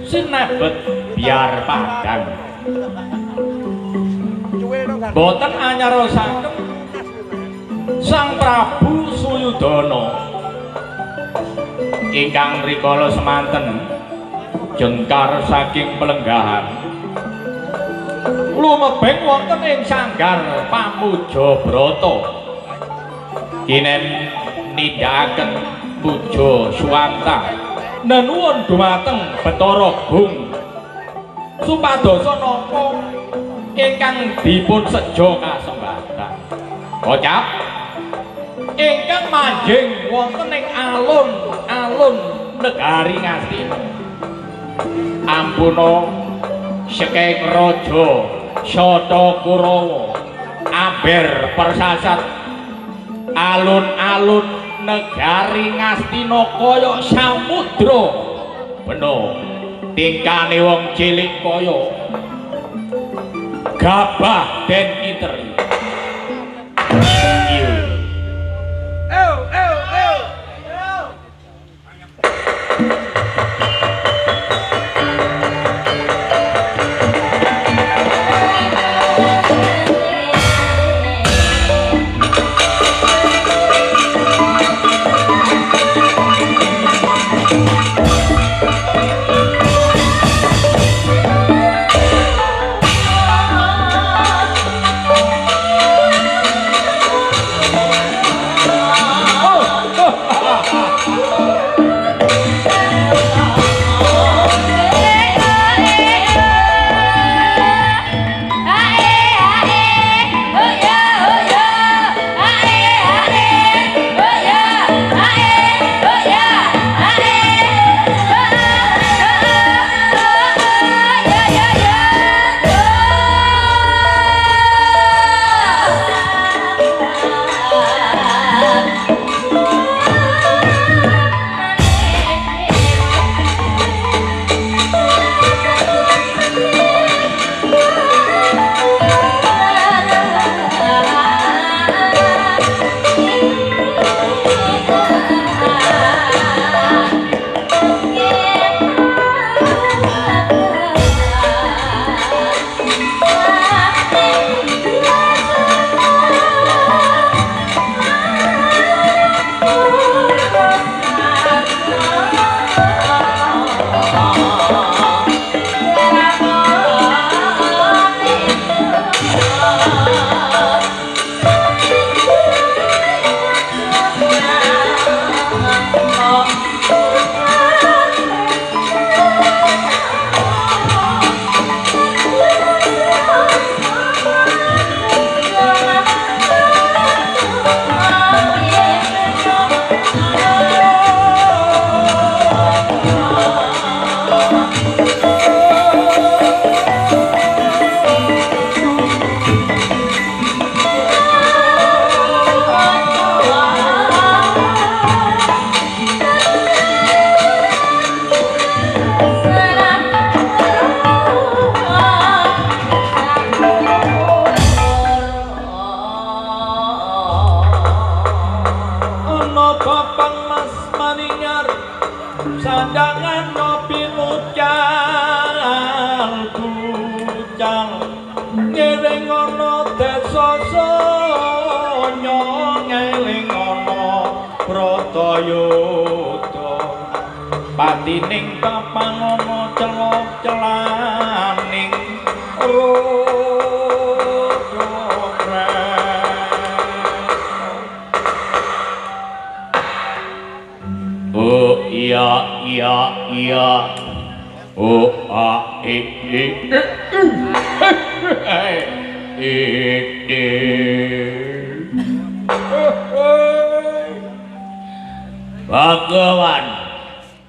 sinebet biar padang boten anyarosaken Sang Prabu Suyudana ingkang rikala semanten jengkar saking pelenggahan lumebeng wonten ing sanggar Pamujabrata kinen nindakaken puja suwanta nenuwun dumateng Bathara Gung supadosa napa ingkang dipun seja kasembatan kocap ingkang manjing wonten ing alun-alun negari Ngastina ampuna sekeng raja Sata Kurawa aber persasat alun-alun negari Ngastina kaya samudra bena tingkane wong cilik kaya gabah den iteri patining papangana celok-celaning oh iya oh Bhagawan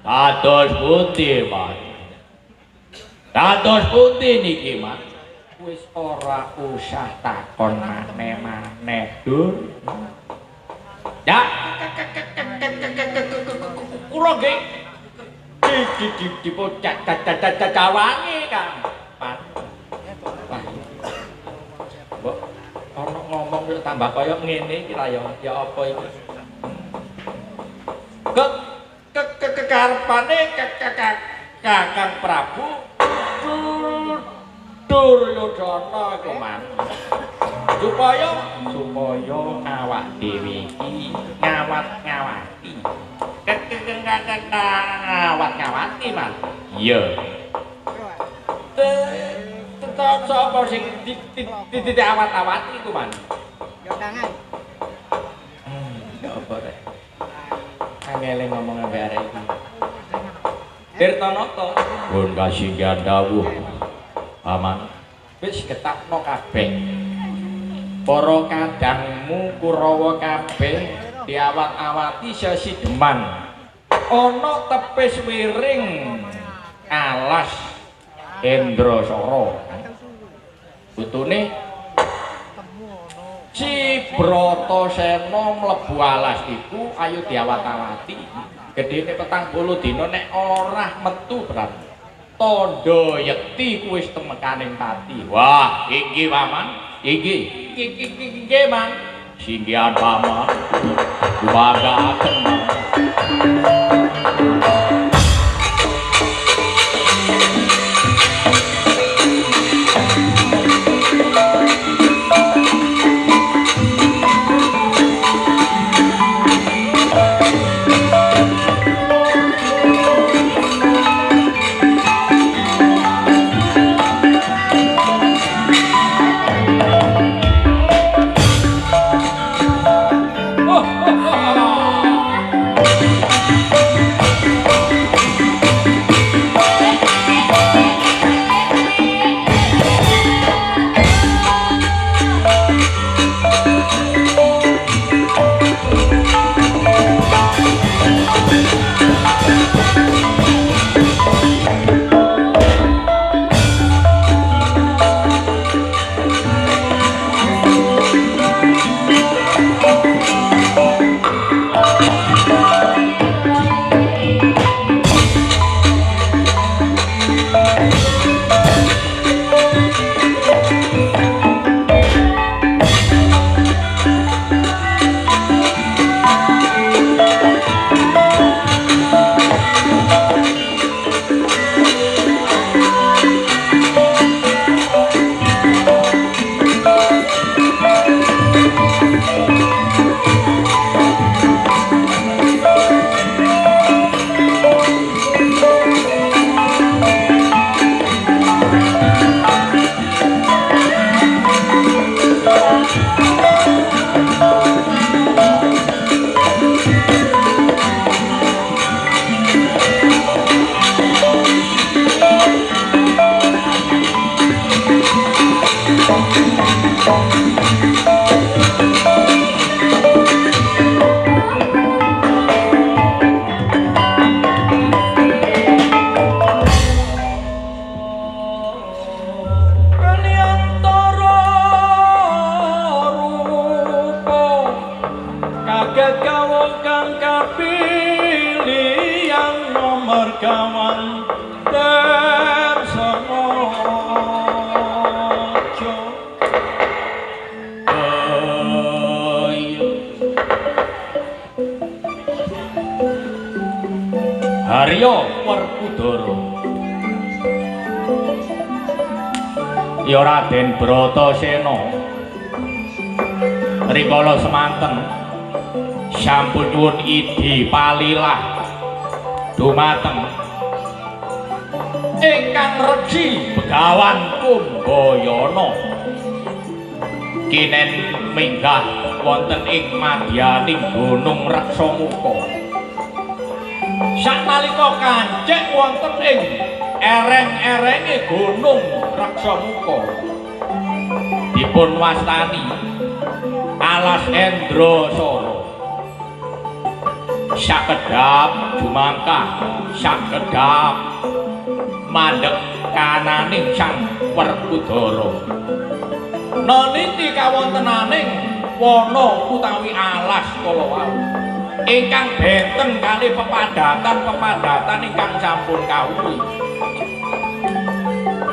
kados putih Mas kados putih niki Mas wis ora usah takon maneh-maneh Dur ya kula nggih dipocak cawange Kang Pan mbok ana ngomong yo tambah kaya ngene iki lah ya apa iki kekarepane Kakang Prabu Duryodana iku man. Supaya awak dhewe iki ngawat-ngawati. Ngawat-ngawati man. Iya. Sapa sing awat-awati iku man? Yodangan. Ya apa rek? Angele ngomong ambek arek iki. Tirtanata, pun kasinggihan dawuh. Aman. Wis ketakno kabeh. Para kadangmu Kurawa kabeh diawat-awati sesideman. Ana tepis wiring alas Endrasara. Putune si Bratasena mlebu alas iku ayo diawat-awati. Gedene 40 dina nek ora metu berat. Tandha yekti kuwi wis temekaning pati. Wah, inggih paman. Inggih, Man. Singgihan paman. Dumagaaken, Man. Harya Werkudara. Ya Raden Bratasena. Rikala semanten sampun nyuwun idi palilah dumateng ingkang resi Begawan Kumbayana kinen minggah wonten ing madyaning Gunung Reksamuka. Sanalika kancik wonten ing ereng-erenge Gunung Reksamuka dipun wastani alas Endrasara. Sakedhap jumangkah sakedhap mandheg kananing Sang Werkudara. Naniti kawontenaning wana utawi alas kala wau ingkang benten kalih pepadatan ingkang sampun kawuhi.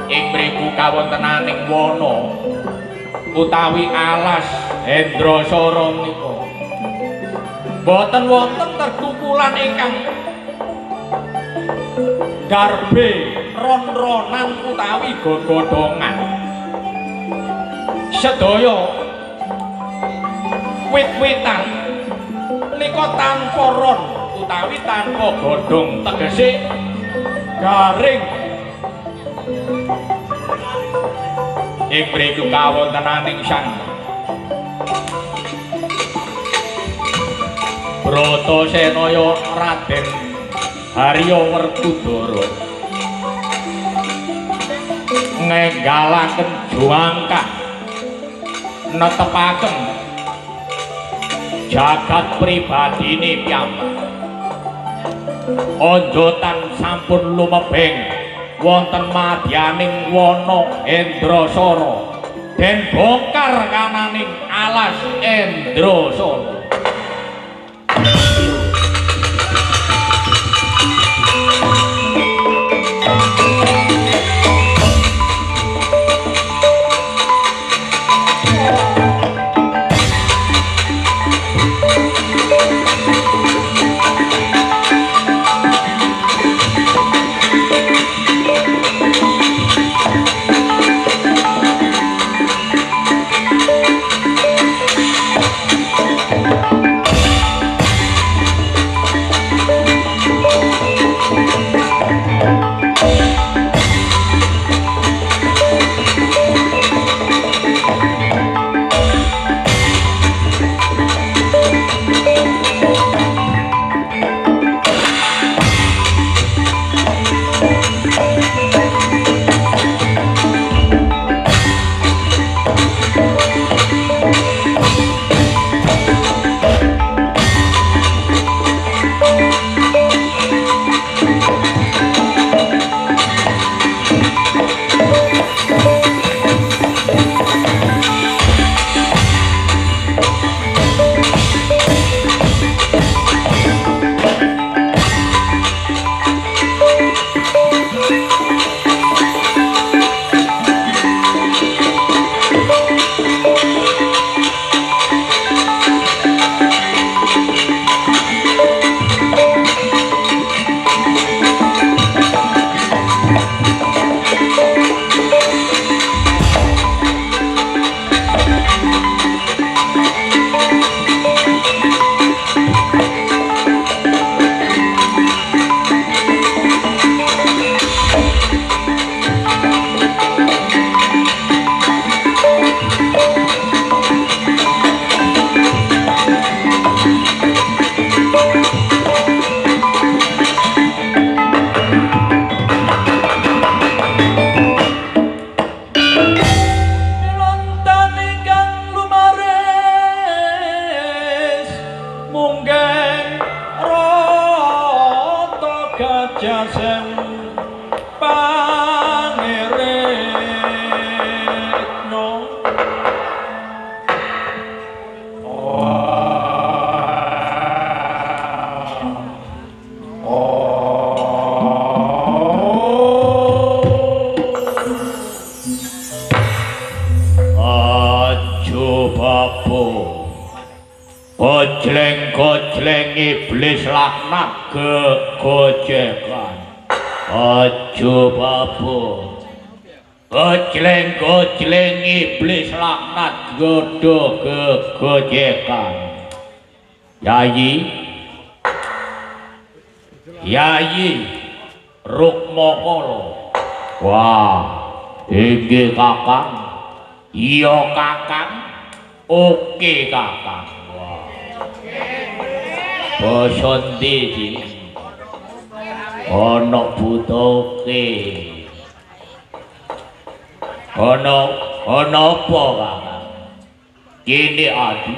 Ing mriku kawontenaning wana utawi alas Endrasara menika boten wonten terkukulan ingkang garbe ron-ronan utawi godhodongan sedaya wit-witan nika tanpa ron utawi tanpa godhong tegese garing ing mriku kawontenaning sang Bratasenaya Raden Harya Werkudara ngenggalaken juangkah netepaken jagat pribadine piyambak onjotan sampun lumebeng wonten madyaning wana Endrasara den bongkar kananing alas Endrasara Gojleng iblis laknat gojekan aja babu gojleng iblis laknat godho gojekan Yayi Rukmakala wah inggih Kakang iya Kakang oke Kakang basa ndi ana butuke ana apa Kakang kene adi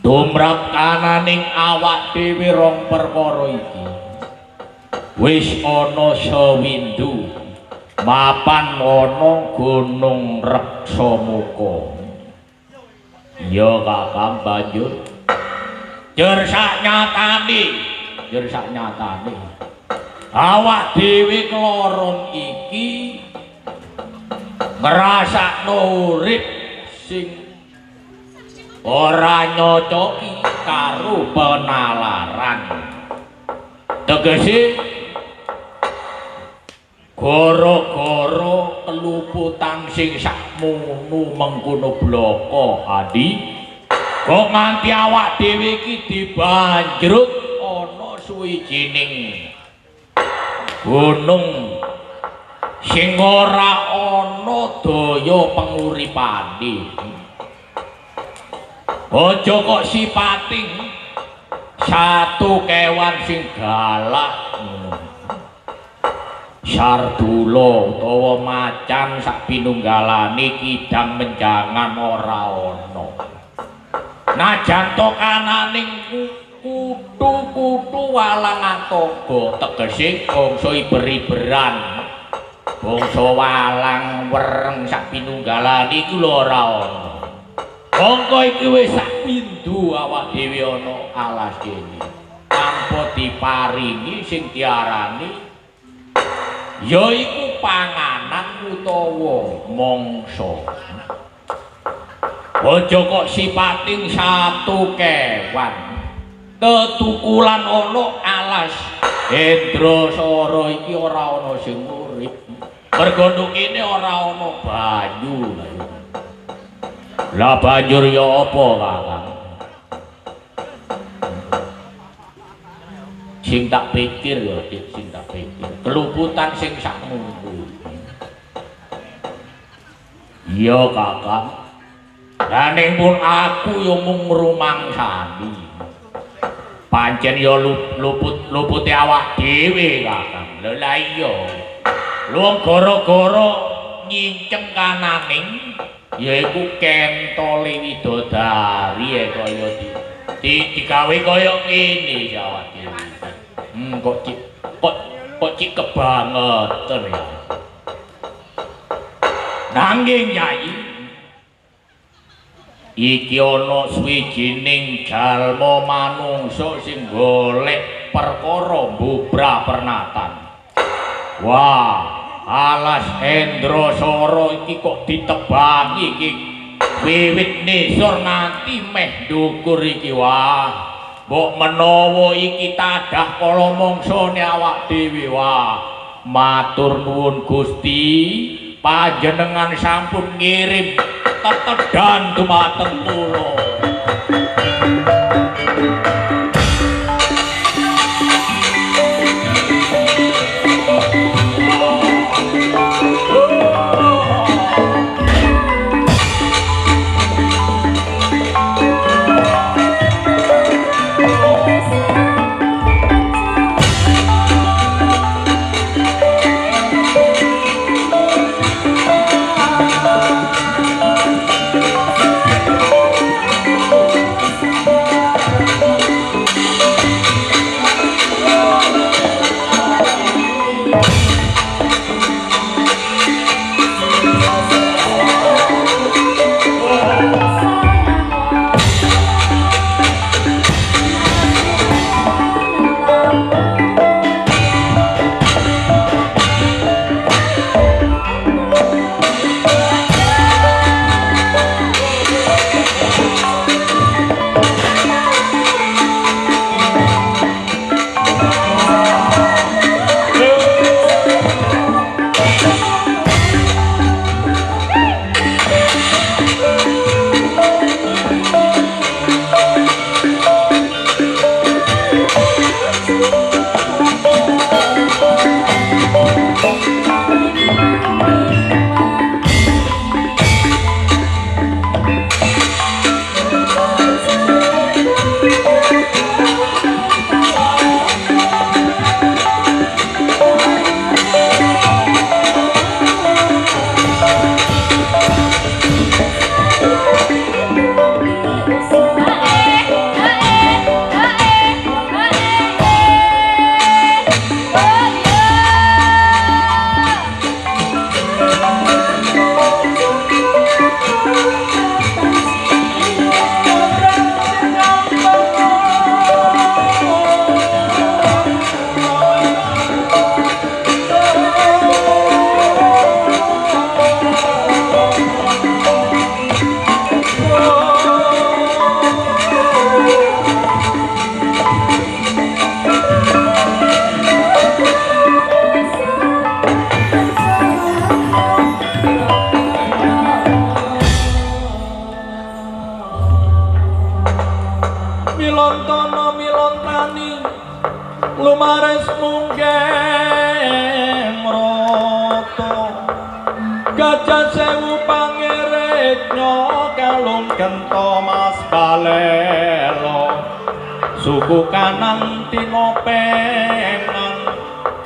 tumrap kananing awak dhewe rong perkara iki wis ana sawindu mapan ana gunung Reksamuka ya Kakang banjur jur sak nyatane awak dhewe kloron iki ngrasakno urip sing ora nyocoki karo penalaran. Tegese gara-gara keluputan sing sakmono mengkono blaka Adi kok nganti awak dhewe iki dibanjrut ana suwijining gunung sing ora ana daya panguripane. Aja kok sipating satu kewan sing galak Sardula utawa macan sak pinunggalane kidang menjangan ora ana. Najan to kananing kutu-kutu walang antoga tegese bangsa iber-iberan. Bangsa walang wereng sak pinunggalane iku lho ora ana. Mongko iki wis sak pindho awak dhewe ana alas kene. Tanpa diparingi sing diarani yaiku panganan utawa mangsa. Aja kok sipating satu kewan ketukulan ana alas Indrasara iki ora ana sing urip. Mergo kene ora ana banyu. Lah banjur ya apa, Kakang? Sing tak pikir ya, sing tak pikir. Keluputan sing sakmono. Iya, Kakang. Lah ning pun aku ya mung rumangsani. Pancen ya lupute awak dhewe, Kakang. Lah iya. Luwung gara-gara nyinceng kananing yaiku kentole widodari kaya digawe kaya ngene awak dhewe. Kok cik kebangetan ya. Nanging Nyai iki ana swijining jalma manungsa sing golek perkara mbubra pernatan. Wah, alas Indrasara iki kok ditebangi iki wiwit nisor nganti meh ndukur iki. Wah, mbok menawa iki tadah kala mangsane awak dhewe. Wah, matur nuwun Gusti, panjenengan sampun ngirim tetedan dumateng kula. lumares munggeng rata gajah sewu pangiritnya kalung gento mas balelo suku kanan tinopengan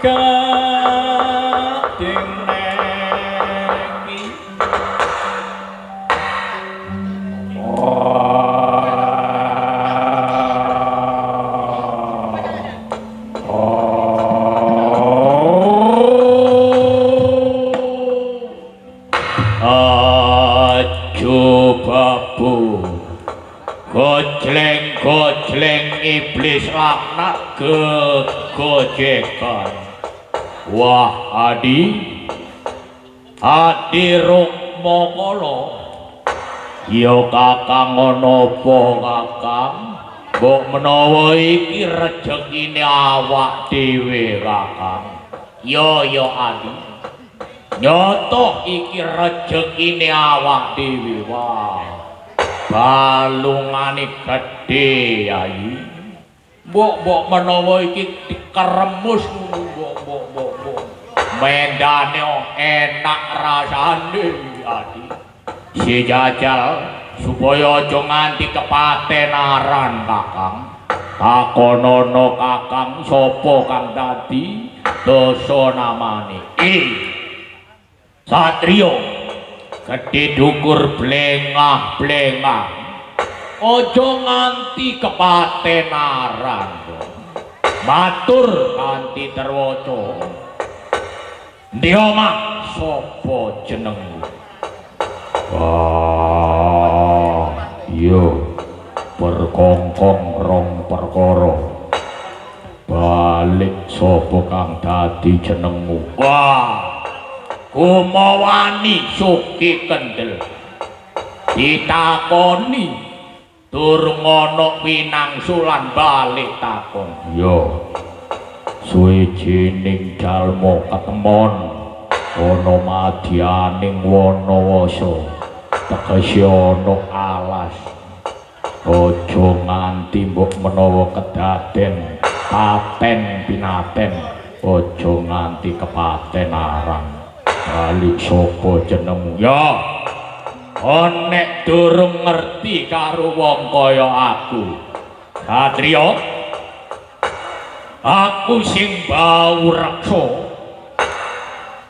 gading negi gojleng iblis laknat gegojekan wah adi rukmakala ya kakang ana apa kakang mbok menawa iki rejekine awak dhewe kakang ya adi nyoto iki rejekine awak dhewe wah balungane gedhe ayi mbok menawa iki dikeremus mbok mendane enak rasane adi si jajal supaya aja nganti kepatenaran kakang takonono kakang sapa kang dadi dosa namane satriya gedhe dukur blengah-blengah aja nganti kepatenaran matur kanthi terwaca ndi omah sapa jenengmu iya perkongkong rong perkara balik sapa kang dadi jenengmu wah Kumawani Suki Kendel ditakoni durung ana pinangsulan balik takon yo suwijining jalma ketemon ana madyaning Wanawasa tegese ana alas aja nganti mbok menawa kedaden paten pinaten aja nganti kepatenaran balik sapa jenengmu ya nek durung ngerti karo wong kaya aku satriya aku sing bau reksa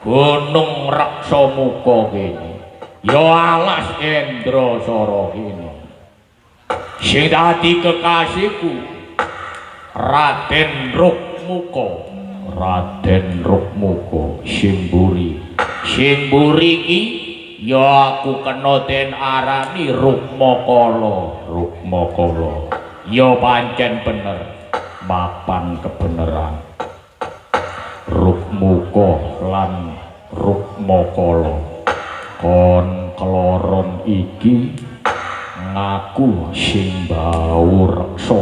gunung reksa muka kene ya alas Endrasara kene sing dadi kekasihku Raden Rukmuka sing mburi iki ya aku kena den arani Rukmakala ya pancen bener mapan kebeneran Rukmuka lan Rukmakala kon keloron iki ngaku sing bau reksa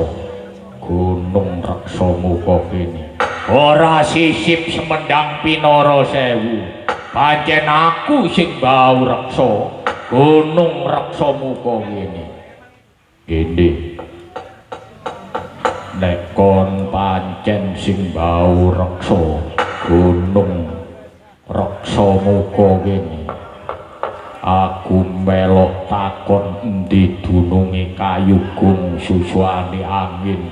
gunung reksa muka kene ora sisip semendang pinara sewu pancen aku sing bau reksa gunung reksa muka kene nek kon pancen sing bau reksa gunung reksa muka kene aku melok takon endi dununge kayugung susuane angin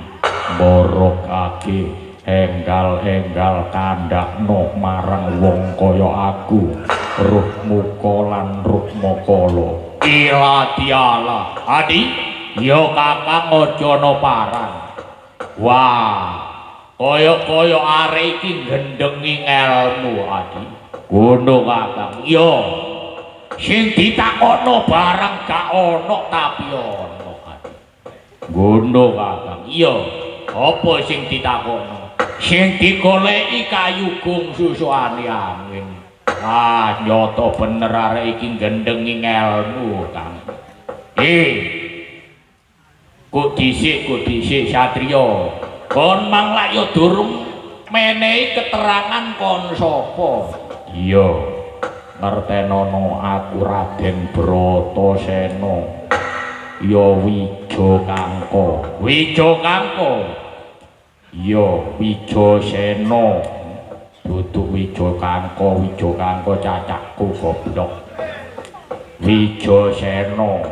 morokake enggal-enggal kandhakno marang wong kaya aku Rukmuka lan Rukmakala ila diala adi ya kakang aja paran wah kaya arek iki gendhengi ngelmu adi ngono kakang ya sing ditakokno barang gak ana tapi ana adi ngono kakang iya apa sing ditakokno sing digoleki kayugung susuane angin nyata bener arek iki gendhengi ngelmu kang kok dhisik satriya kon mang lak ya durung menehi keterangan kon sapa iya ngertenono aku Raden Bratasena ya Wijokangka Yo Wijasena dudu Wijakangka cacakku goblok. Wijasena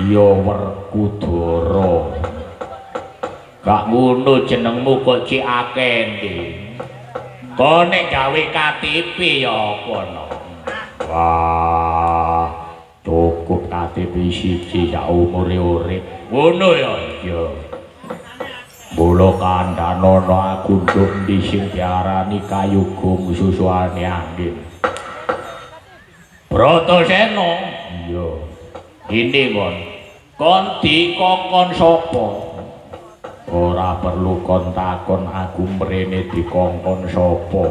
yo Werkudara. Gak ngono jenengmu kok cik akeh ndi. Kok nek gawe KTP ya apa no? Wah, cukup KTP siji sak umure urip. Ngono ya iya. Mula kandhana aku nduk ndi sing diarani kayugung susuane angin. Bratasena. Iya. Ini kon dikongkon sapa? Ora perlu kon takon aku mrene dikongkon sapa.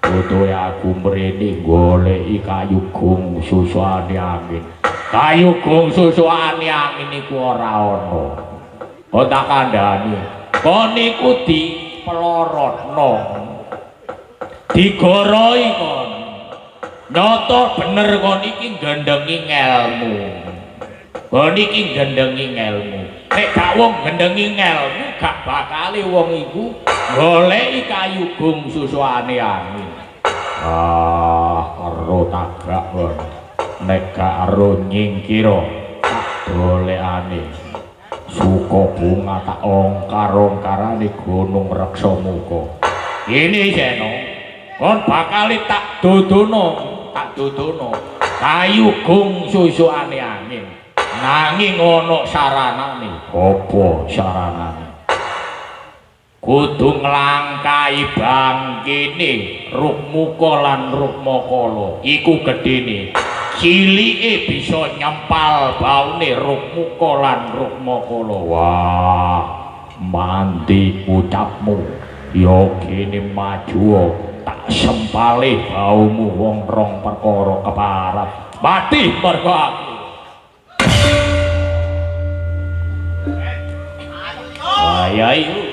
Butuhe aku mrene goleki kayugung susuane angin. Kayugung susuane angin iku ora ana. Kok tak kandhani. Kon iku dipelorotno. Digoroi kon. Nyoto bener kon iki gendengi ngelmu. Kon iki gendengi ngelmu. Nek gak wong gendengi ngelmu gak bakale wong iku goleki kayugung susuane angin. Ero tagak kon. Nek gak ero nyingkira tak dolekane. Suka bunga tak ongkar-ongkarane gunung Reksamuka. Ini Sena, kon bakal tak dudono kayugung susuane angin. Nanging ana saranane. Apa saranane? Kudu nglangkai bangkene Rukmuka lan Rukmakala. Iku gedene. Cilike bisa nyempal baune Rukmuka lan Rukmakala. Wah, mandi ucapmu. Ya kene maju tak sempale baumu wong rong perkara keparat. Mati mergo aku. Ayayu.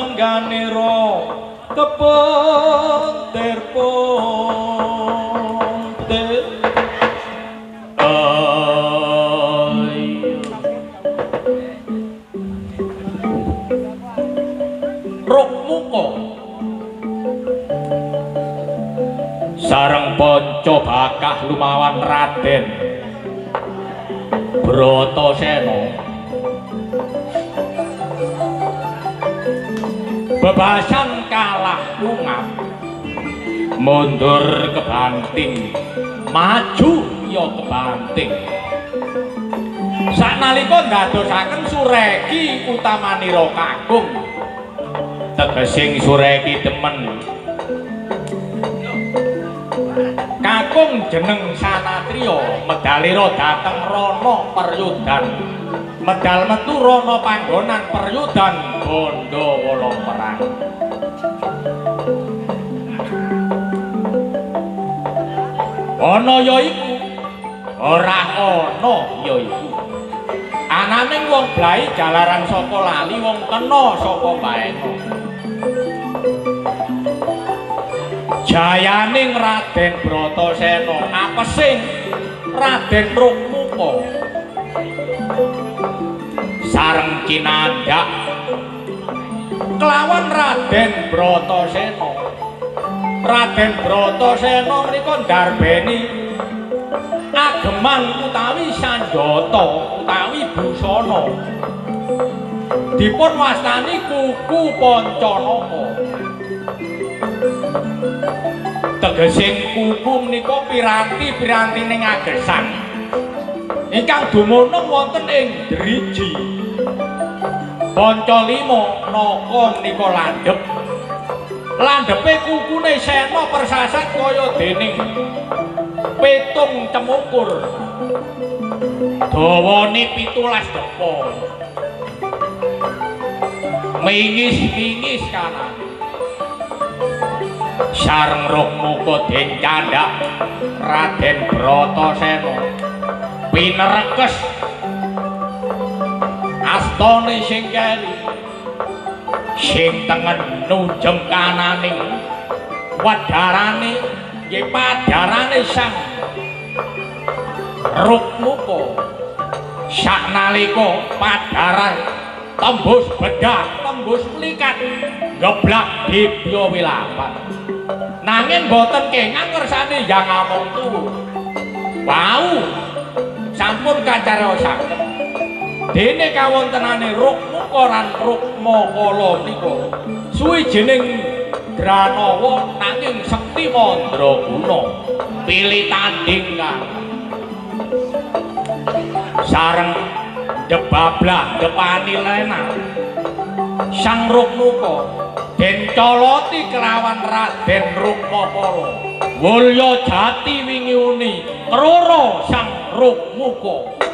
mengganiro kepontir pontir ruk muka sareng panca bakah lumawan Raden Bratasena bebasan kalah ungap mundur kebanting maju ya kebanting sanalika ndadosaken Sureki utamanira kakung tegesing Sureki demen kakung jeneng Sanatriya medalira dhateng Rana Peryodan medal metu Rana panggonan Peryodan Bandawala perang ana ya iku ora ana ya iku ananing wong blai jalaran saka lali wong kena saka baena jayaning Raden Bratasena apesing Raden Rukmuka sareng kinandhak kelawan Raden Bratasena Raden Bratasena menika ndarbeni ageman utawi sanjata utawi busana dipun wastani kuku Pancanaka tegesing kuku menika piranti-pirantining agesan ingkang dumunung wonten ing driji Pancalima naka menika landhep landhepe kukune Sena persasat kaya dening petung cemukur dawane 17 depa mingis-mingis kanan sareng Rukmuka den candhak Raden Bratasena pinerekes astane sing keri sing tengen nujem kananing wadarane nggih padarane sang Rukmuka saknalika padaran tembus bedah tembus likat geblak dibya wilapan nanging boten kengang kersane Hyang Amangkuwu wau sampun kacaraosaken dene kawontenane Rukmuka lan Rukmakala menika suwijining Granawa nanging sekti mandraguna pilih tanding kang sareng debablah depani lena sang Rukmuka den coloti kelawan Raden Rukmakala mulya jati wingi uni krara sang Rukmuka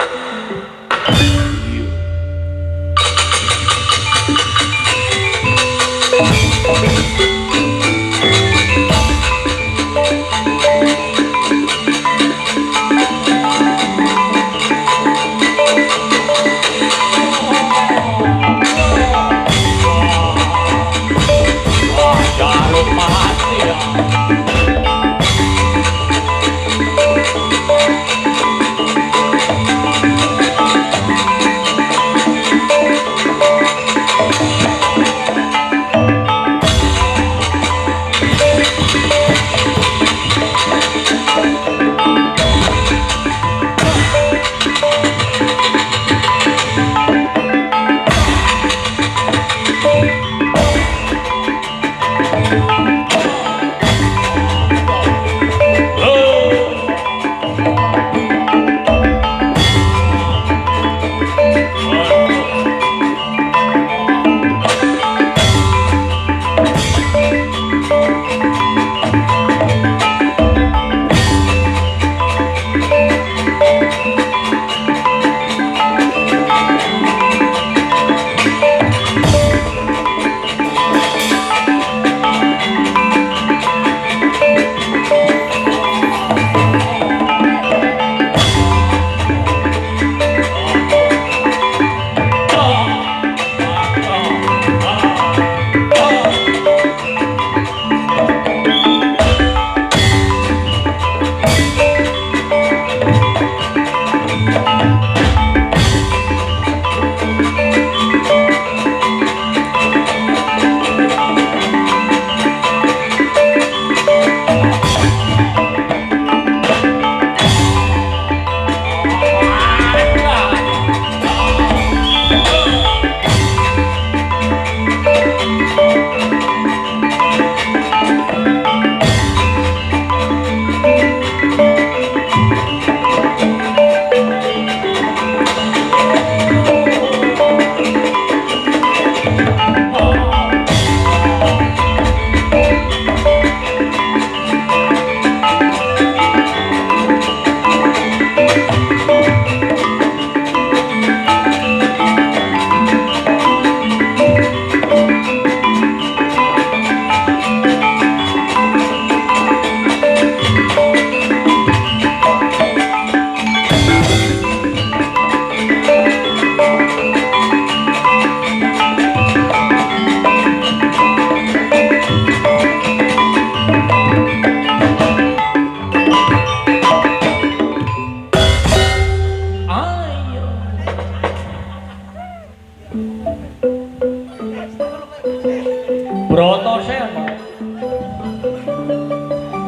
Bratasena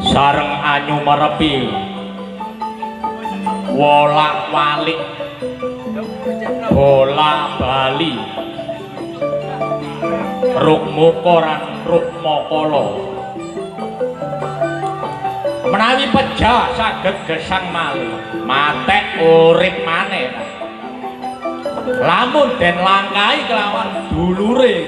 sareng anyu merepi wolak-walik bola bali rukmukoran rukmakala menawi peja saged gesang malih matek urip maneh lamun den langkahi kelawan dulure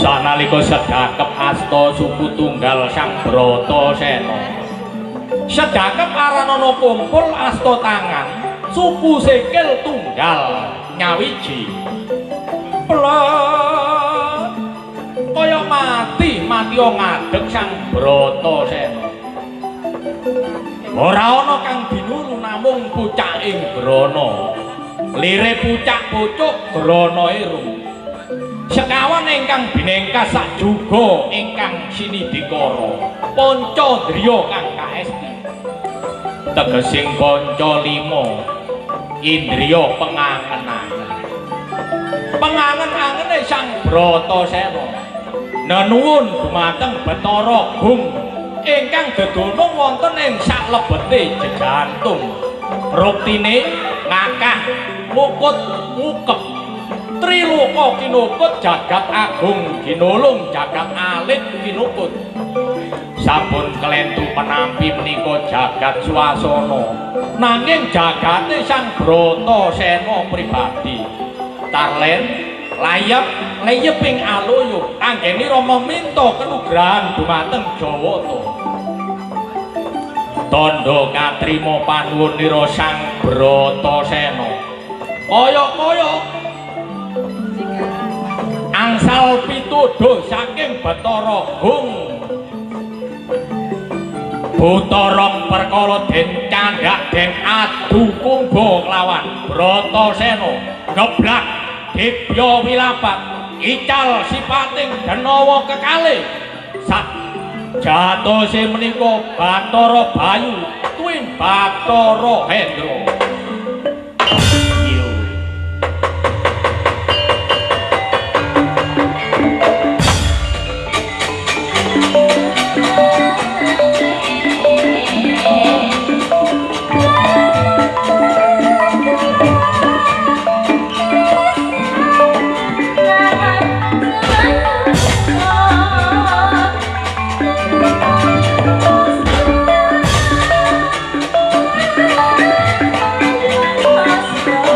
sanalika sedakep asta suku tunggal Sang Bratasena sedakep aranana kumpul asta tangan suku sikil tunggal nyawiji plek kaya mati ngadeg Sang Bratasena ora ana kang binulu namung pucaking grana lire pucak pucuk grana irung sekawan ingkang binengkas sak juga ingkang sinidikara Pancadriya kang kaesti tegesing panca lima indriya pengangen-angene Sang Bratasena nenuwun dumateng Bathara Gung ingkang dedunung wonten ing salebete jejantung ruktine ngakah mukut ngukep triloka kinukut jagat agung ginulung jagat alit kinukut sampun kelentu penampi menika jagat swasana nanging jagate Sang Bratasena pribadi tarlen layep layeping aluyuh anggene Rama minta kanugrahan dumateng Jawata tandha katrima panuwunira Sang Bratasena kaya-kaya angsal pituduh saking Bathara Gung Butarong perkara den candhak den adu kumba kelawan Bratasena geblak dibya wilapat ical sipating denawa kekalih sak jatose menika Bathara Bayu tuwin Bathara Hendra Oh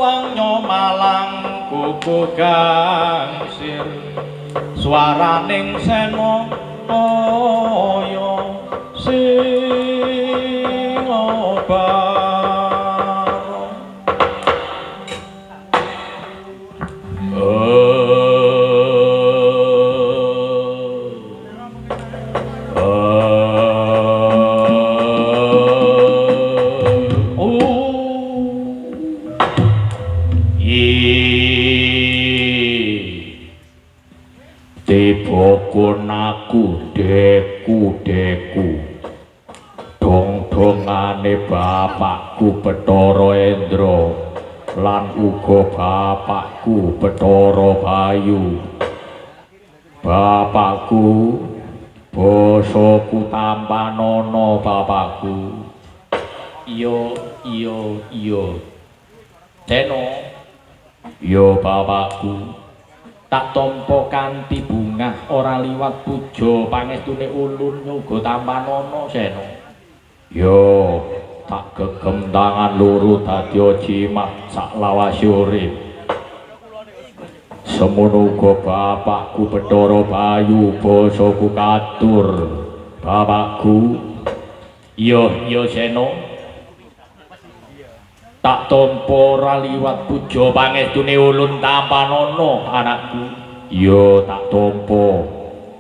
wanyo malang kuku gangsir swaraning seno kaya sing obaro Tibokon aku deku dong-dongane bapakku Bathara Endra lan uga bapakku Bathara Bayu bapakku basaku Tampanana bapakku iya Seno yo bapakku tak tampa kanthi bungah ora liwat puja pangestune ulun nyuga Tampanana Seno yo tak gegem tangan loro dadya jimat saklawase urip semono uga bapakku Bathara Bayu basaku katur bapakku iya Seno tak tampa ora liwat puja pangestune ulun Tampanana anakku iya tak tampa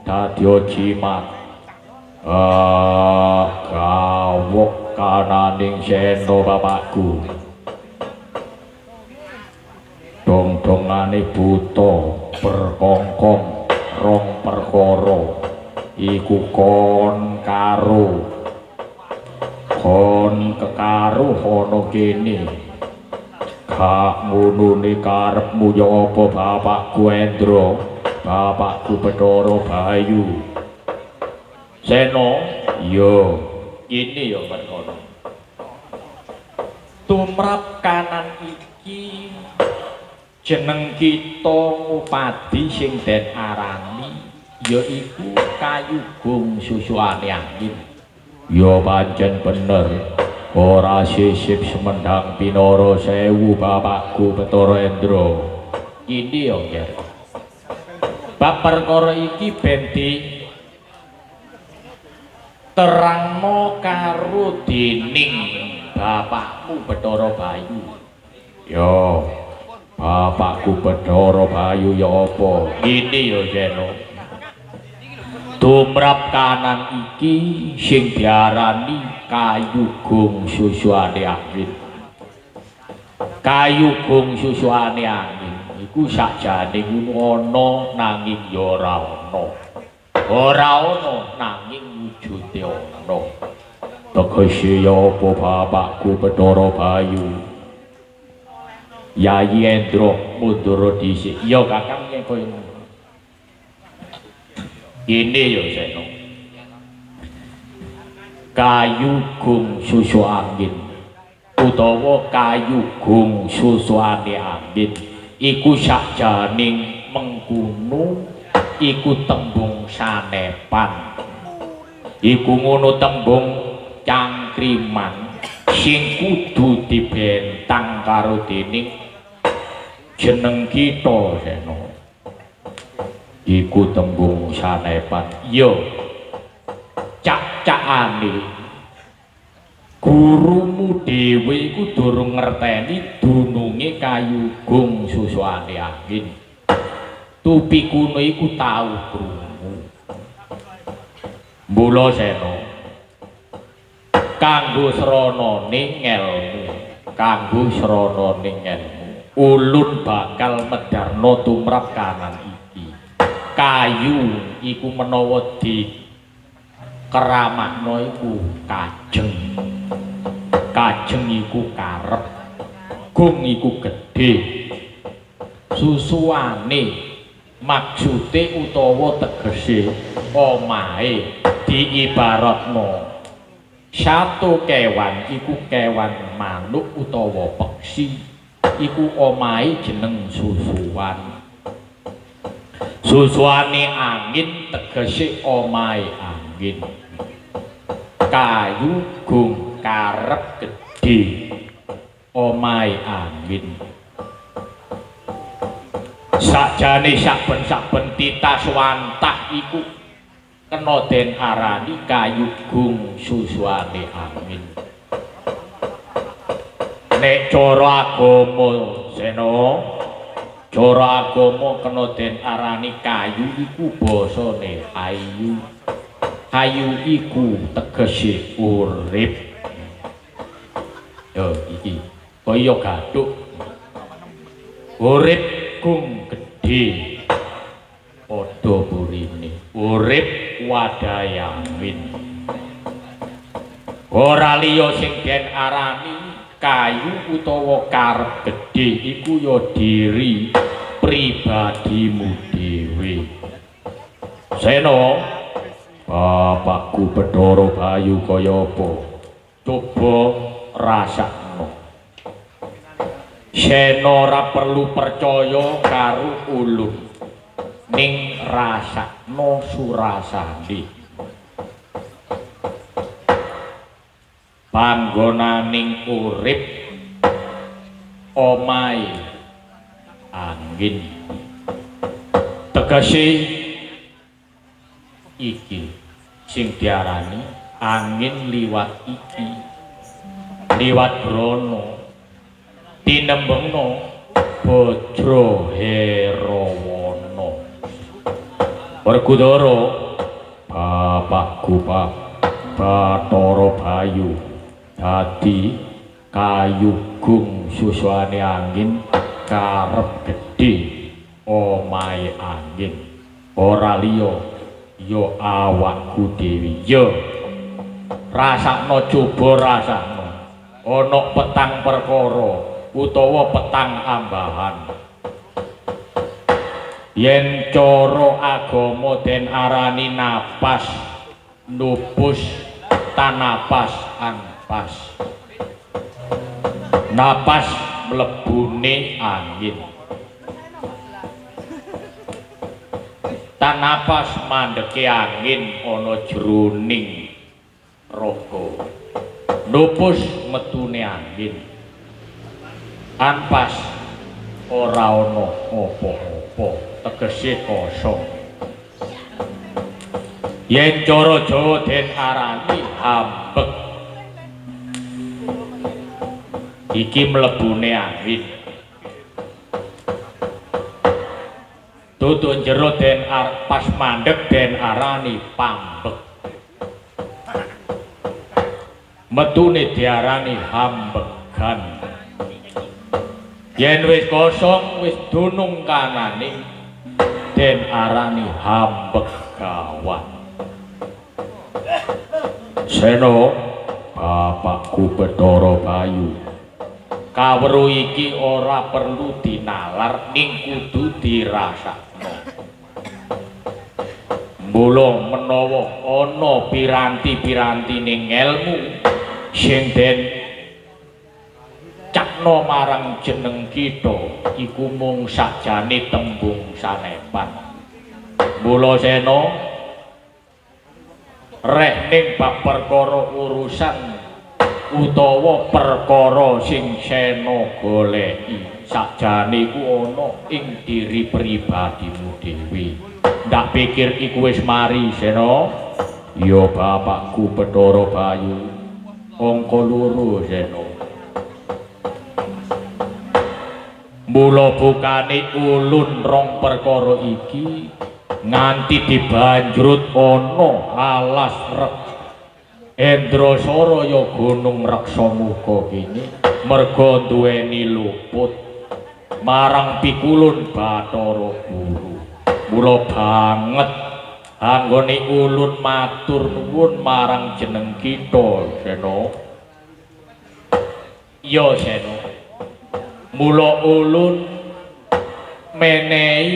dadya jimat gawok kananing Seno bapakku dong-dongane buta berkongkong rong perkara iku kon kekaruh ana kene gak ngunune karepmu ya apa bapakku Endra bapakku Bathara Bayu Seno iya ini ya perkara tumrap kanan iki jeneng kita ngupadi sing den arani yaiku Kayugung Susuane Angin ya pancen bener ora sisip semendang pinara sewu bapakku Bathara Endra ini ya nger bab perkara iki benti terangno karo dening bapakmu Bathara Bayu ya bapakku Bathara Bayu ya apa ini ya Seno tumrap kanan iki sing diarani Kayugung Susuane Angin Kayugung Susuane Angin iku sakjane ngono ana nanging ya ora ana nanging wujude ana tegese ya apa bapakku Bathara Bayu Yayi Endra mundur dhisik ya kakang koyo ini ya Seno Kayugung Susu Angin utawa Kayugung Susuane Angin iku sakjaning mengkono iku tembung sanepan iku ngono tembung cangkriman sing kudu dibentang karo dening jeneng kita Seno iku tembung sanepan yo cak-cakane gurumu dhewe iku durung ngerteni dununge Kayugung Susuane Angin tupikuno iku tau krungu mula Seno kanggo sranane ngelmu ulun bakal medarno tumrap kanan kayu iku menawa di keramakno iku kajeng iku karep gung iku gedhe susuane maksude utawa tegese omahe diibaratno satu kewan iku kewan manuk utawa peksi iku omahe jeneng Susuane angin tegese omahe angin Kayugung karep gedhe omahe angin sakjane saben-saben titah swantah iku kena den arani kayugung susuane angin. Nek cara agama Sena, cara agama kena den arani kayu iku basane ayu. Kayu iku tegese urip. Yo iki kaya gathuk. Urip gung gedhe padha burine. Urip wadayamin. Ora liya sing den arani kayu utawa karep gedhe iku ya diri pribadimu dhewe. Sena, bapakku Bathara Bayu kaya apa? Coba rasakno. Sena ora perlu percaya karo ulun, ning rasakno surasane. Panggonaning urip omahe angin. Tegese iki sing diarani angin liwat iki, liwat brana tinembengno Bajra Herawana. Werkudara, bapakku Bathara Bayu dadi kayugung susuane angin, karep gedhe omahe angin. Ora liya ya awakku dhewe. Ya rasakno, coba rasakno. Ana petang perkara utawa petang ambahan. Yen cara agama den arani napas, nupus, tanapas, anpas. Napas mlebune angin. Tanapas mandeke angin ana jroning raga. Nupus metune angin. Anpas ora ana apa-apa, tegese kosong. Yen cara Jawa den arani ambek. Iki mlebune angin. Dudu jero den pas mandek den arani pambek. Metune diarani hambegan. Yen wis kosong wis dunung kanane den arani hambegawan. Sena, bapakku Bathara Bayu, kawruh iki ora perlu dinalar ning kudu dirasakno. Mula menawa ana piranti-pirantining ilmu sing den cakno marang jeneng kita iku mung sakjane tembung sanepan. Mula Sena, rek ning bab perkara urusan utawa perkara sing Sena goleki sakjane iku ana ing diri pribadimu dhewe. Ndak pikir iku wis mari Sena. Ya bapakku Bathara Bayu, angka 2 Sena. Mula bukane ulun rong perkara iki nganti dibanjrut ana alas rek Endrasara ya gunung Reksamuka kene merga duweni luput marang pikulun Bathara Guru. Mula banget anggone ulun matur nuwun marang jeneng kita Sena. Ya Sena, mula ulun menehi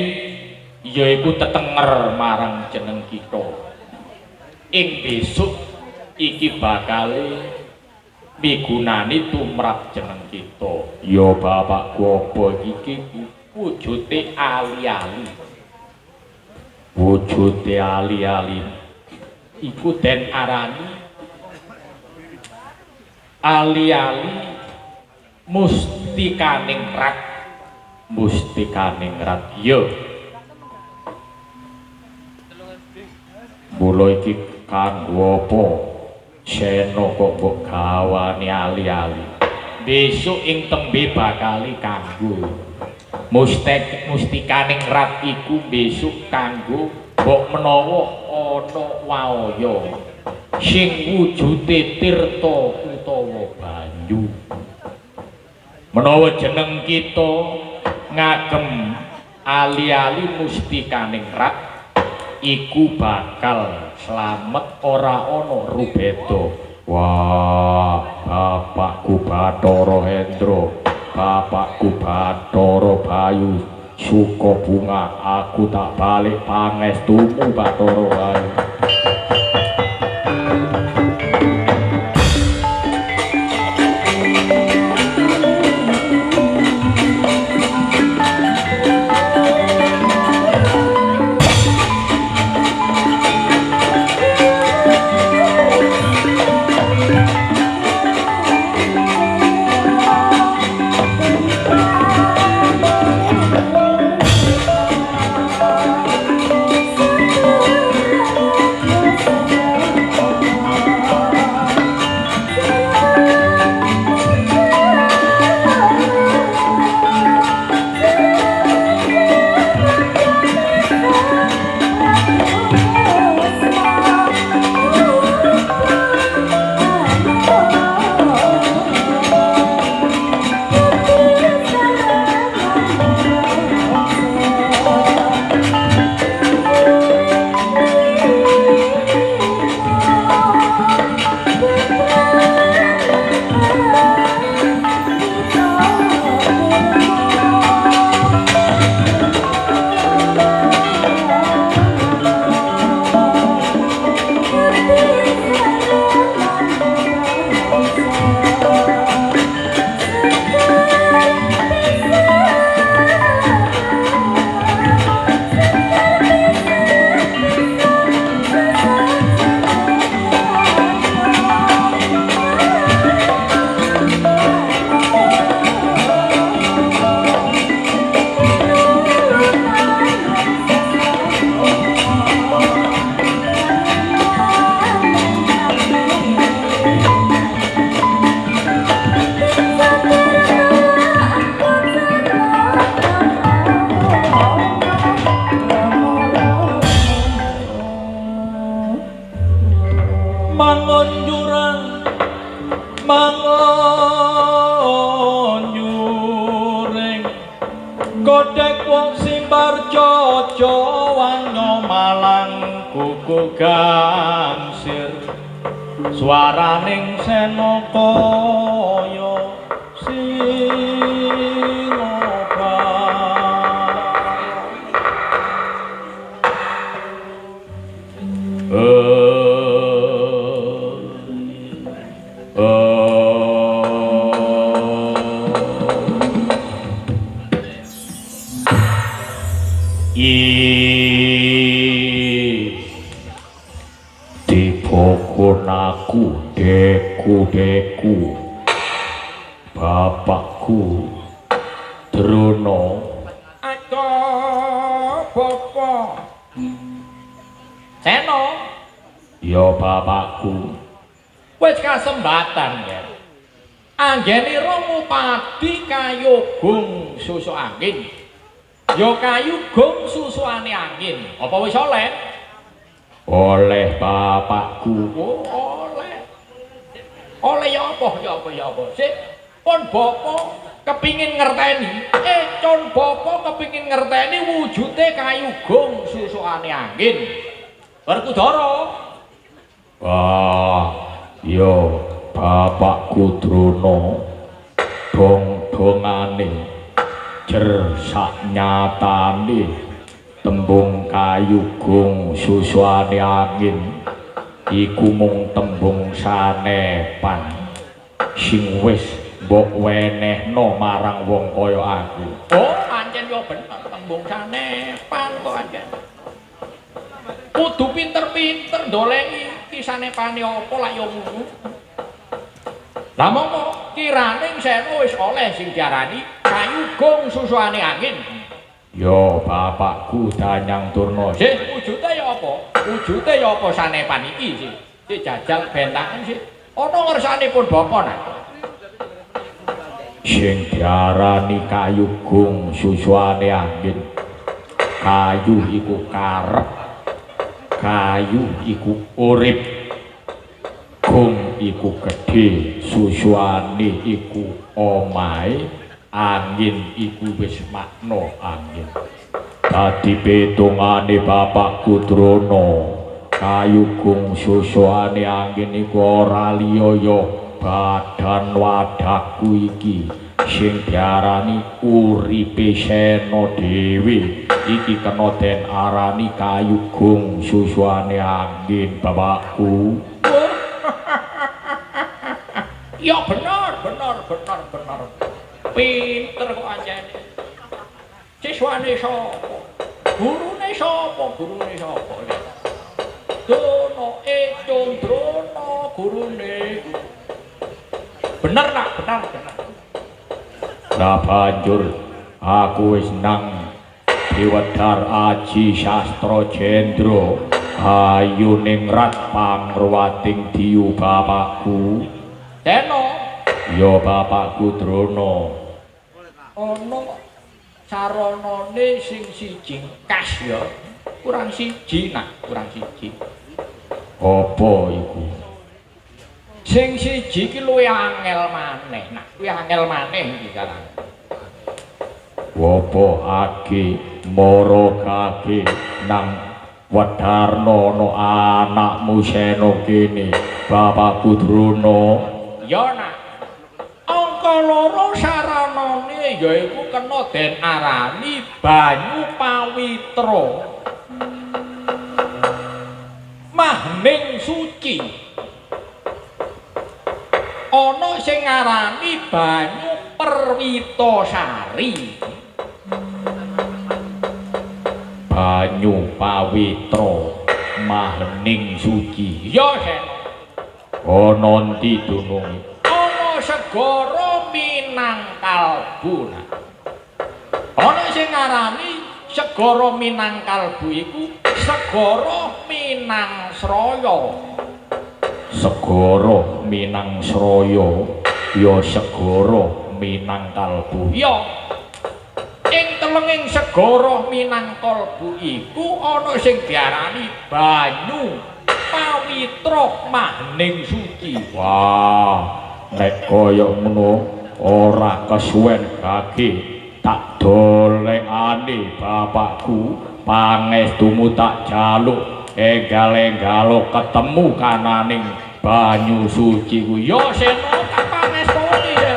yaiku tetenger marang jeneng kita. Ing besok iki bakale migunani tumrap jeneng kita. Ya bapakku, apa iki wujude ali-ali. Wujude ali-ali iku den arani ali-ali mustikaning rat. Mustikaning rat. Ya Mula iki kanggo apa? Sena kok mbok gawane ali-ali. Besok ing tembe bakali kanggo mustikaning rat iku besok kanggo mbok menawa ana waya sing wujude tirta utawa banyu. Menawa jeneng kita ngagem ali-ali mustikaning rat iku bakal slamet ora ana rubeda. Wah, Bapakku Bathara Hendra, Bapakku Bathara Bayu, suka bunga aku tak balik pangestumu Bathara Bayu. Swaraning Senakaya aku deku bapakku Drona aku bapak Seno ya bapakku wis kasembatan ya anggenira ngupadi kayugung susu angin ya kayugung susuane angin apa wis oleh bapakku oleh ya apa sik pun bapak kepingin ngerteni con bapak kepingin ngerteni wujude kayugung susuane angin Werkudara ya bapakku Drona dong-dongane jer sak nyatane tembung kayugung susuane angin iku mung tembung sanepan sing wis mbok wenehno marang wong kaya aku. Oh, pancen yo bener tembung sanepan kok aja. Kudu pinter-pinter ndoleki ki sanepane apa lak yo ngono. Lah mongko kirane Seno wis oleh sing diarani kayugung susuane angin. Yo bapakku Danyang Durna. Sih, wujude ya apa? Wujude ya apa sanepan iki sih? Sik jajal bentangan sih. Ana ngersanipun bapak nak. Sing diarani kayu gung susuane angin. Kayu iku karep. Kayu iku urip. Gung iku gedhe, susuane iku omahe. Angin iku wis makna angin. Dadi petungane bapakku Drona, kayu gung susuane angin iku ora liya ya badan wadahku iki sing diarani uripe Sena dhewe. Iki kena den arani kayu gung susuane angin bapakku. Ya bener. Pinter kok anjene. Siswane sapa? Gurune sapa? Dono Condrono gurune. Bener nak, bener. Lah banjur aku wis nang Diwedhar Aji Sastra Jendra ayu ningrat pangruwating diyu bapakku. Deno. Ya bapakku Drona. Ana saranane sing siji kas ya. Kurang siji nak, kurang siji. Apa iku? Sing siji ki luwih angel maneh. Nah, kuwi angel maneh iki kalang. Apa age mara kage nang Wedarna ana anakmu Sena kene, bapakku Drona. Ya nak. Angka loro saranane yaiku kena den arani banyu pawitra. Mahning suci. Ana sing ngarani banyu Perwitasari. Banyu pawitra mahning suci. Ya Sena. Ana ndi dununge? Segara Minangkalbu. Ana sing ngarani segara Minangkalbu iku segara Minangsraya. Segara Minangsraya ya segara Minangkalbu. Ya. Ing telenging segara Minangkalbu iku ana sing diarani banyu pawitra mahning suci. Wah. Nek kaya ngono ora kesuwen kaki tak dolekane bapakku pangestumu tak jaluk enggal-enggalo ketemu kananing banyu suci ku ya Sena tak pangestuni ya.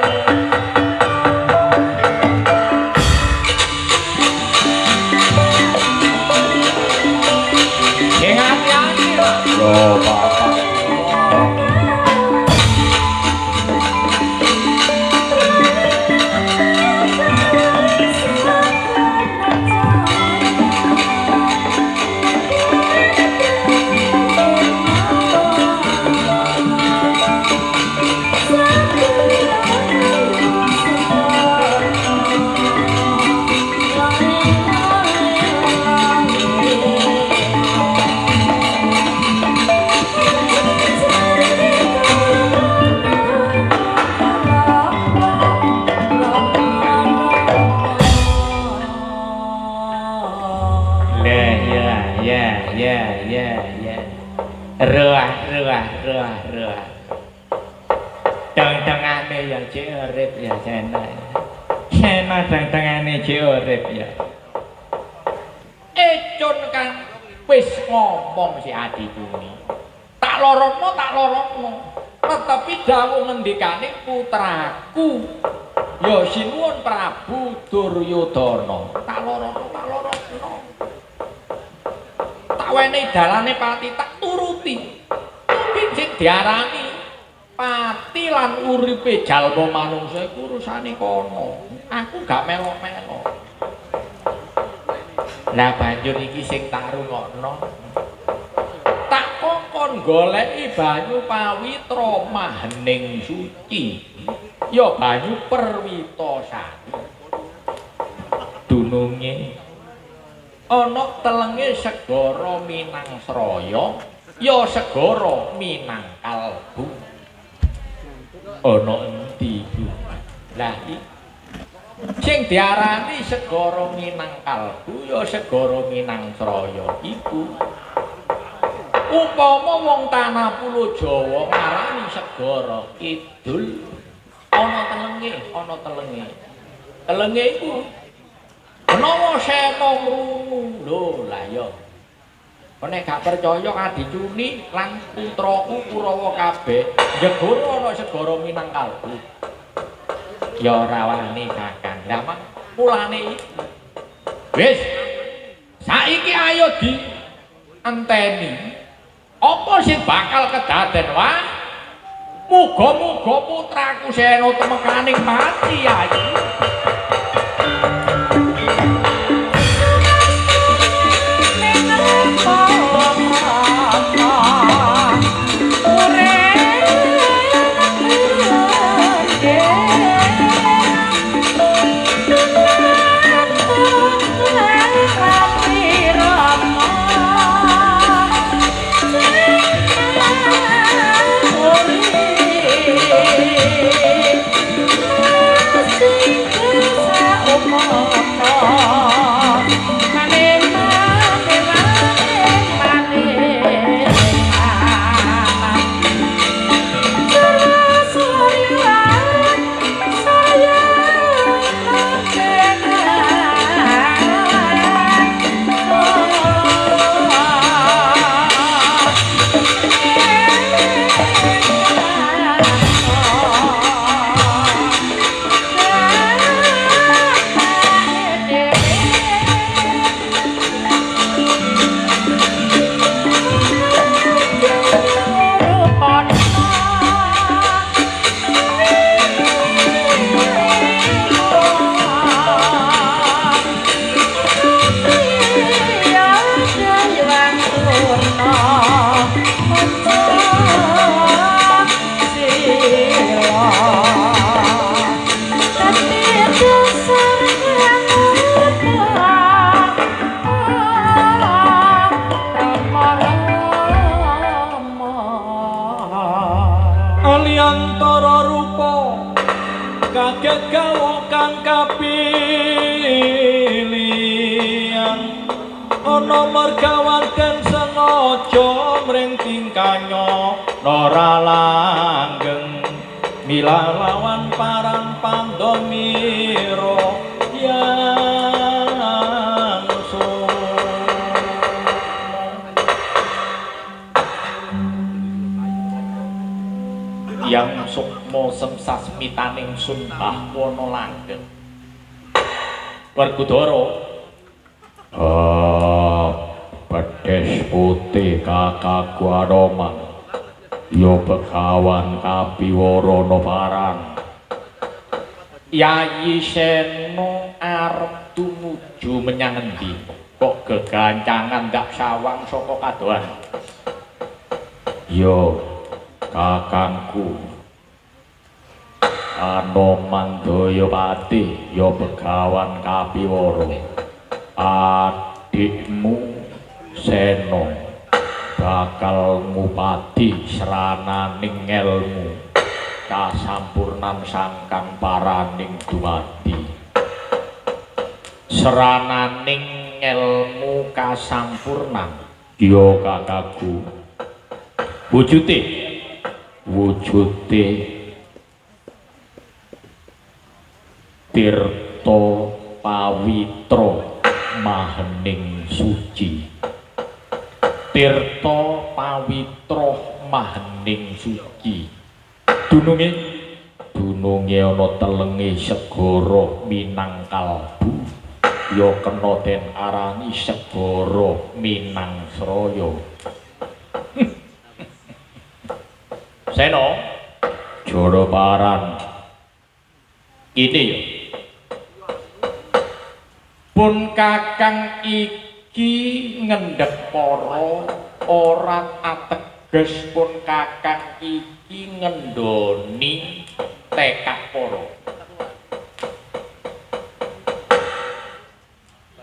Sing ati-ati yo bapak. Ruah. Dang-dangane ya cek urip ya Sena. Sena dang-dangane cek urip ya. Ecun kan wis ngomong si adikku ni. Tak lorono. Tetapi dawuh ngendikane putraku. Ya sinuwun Prabu Duryudana. Tak lorono. Tak wenehi dalane pati tak turuti. Sing diarani pati lan uripe jalma manungsa iku urusane kono. Aku gak melok-melok. Lah banjur iki sing tak rungokno. Tak kongkon goleki banyu pawitra mahning suci. Ya banyu Perwitasari. Dununge ana telenge segara Minangsraya ya segara Minangkalbu. Ana endi iki? Lah iki sing diarani segara Minangkalbu ya segara Minangsraya iku. Upama wong tanah Pulo Jawa ngarani segara kidul ana telenge. Telenge iku menawa Sena ngrungu lho lah ya. Nek gak percaya adicuni lan putraku Kurawa kabeh njegara ana segara Minangkalbu. Ya ora wani Kakang. Lah mulane iki. Wis. Saiki ayo di anteni. Apa sing bakal kedaden wah? Muga-muga putraku Sena temekaning mati ayu. Aliantara rupa kaget gawa kang kapilian ana mergawanten sengaja mring tingkanya ora langgeng mila lawan paran pandamira yang yang sukma semsasmitaning sumpah wana langgeng. Werkudara Bedes putih Kakangku Anoman ya Begawan kapiwarana parang. Yayi Sena arep tumuju menyang endi? Kok gegancangan ndak sawang saka kadohan? Yo Kakangku Anoman Dayapati ya Begawan kapiwara. Adikmu Sena bakal ngupati srananing ngelmu kasampurnan sangkan paraning dumadi. Srananing ngelmu kasampurnan ya Kakangku. Wujude tirta pawitra mahening suci. Tirta pawitra mahening suci. Dununge ana telenge segara Minangkalbu ya kena den arani segara Minangsraya. Sena Jarabaran ini ya pun Kakang iki ngendhek para ora ateges pun Kakang iki ngendhoni tekad para.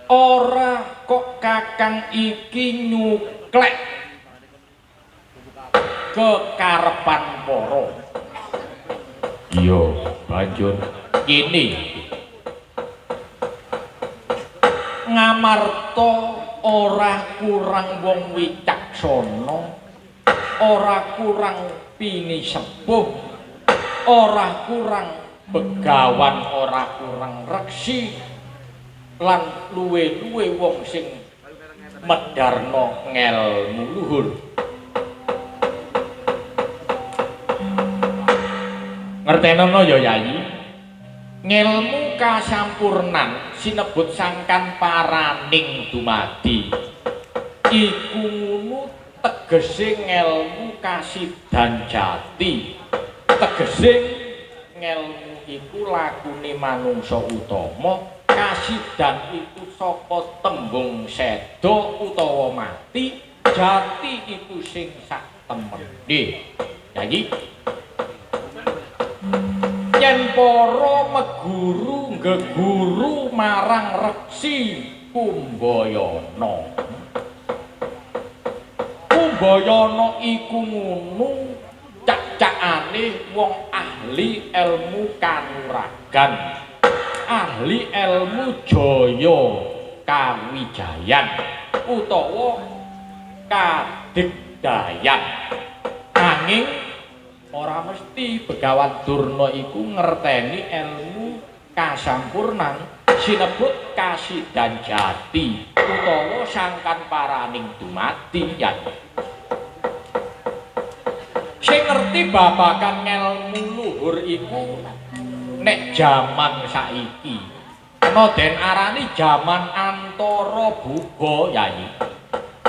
ora kok Kakang iki nyuklek kekarepan para. Iya, banjur Kene Ngamarta ora kurang wong wicaksana, ora kurang pinisepuh, ora kurang begawan, ora kurang reksi, lan luwe-luwe wong sing medharna ngelmu luhur. Ngertenono ya Yayi, ngelmu kasampurnan sinebut sangkan paraning dumadi. Iku ngono tegese ngelmu kasidan jati. Tegese ngelmu iku lakune manungsa utama, kasidan iku saka tembung seda utawa mati, jati iku sing sak temene. Yayi, yen para meguru geguru marang Reksi Kumbayana. Kumbayana iku ngono cacakane wong ahli ilmu kanuragan, ahli ilmu jaya kawijayan utawa kadigdayan. Nanging ora mesti Begawan Durna iku ngerteni ilmu kasampurnan sinebut kasidan jati utawa sangkan paraning dumadi. Ya, sing ngerti babagan ngelmu luhur iku nek jaman saiki ana den arani jaman antara buga Yayi.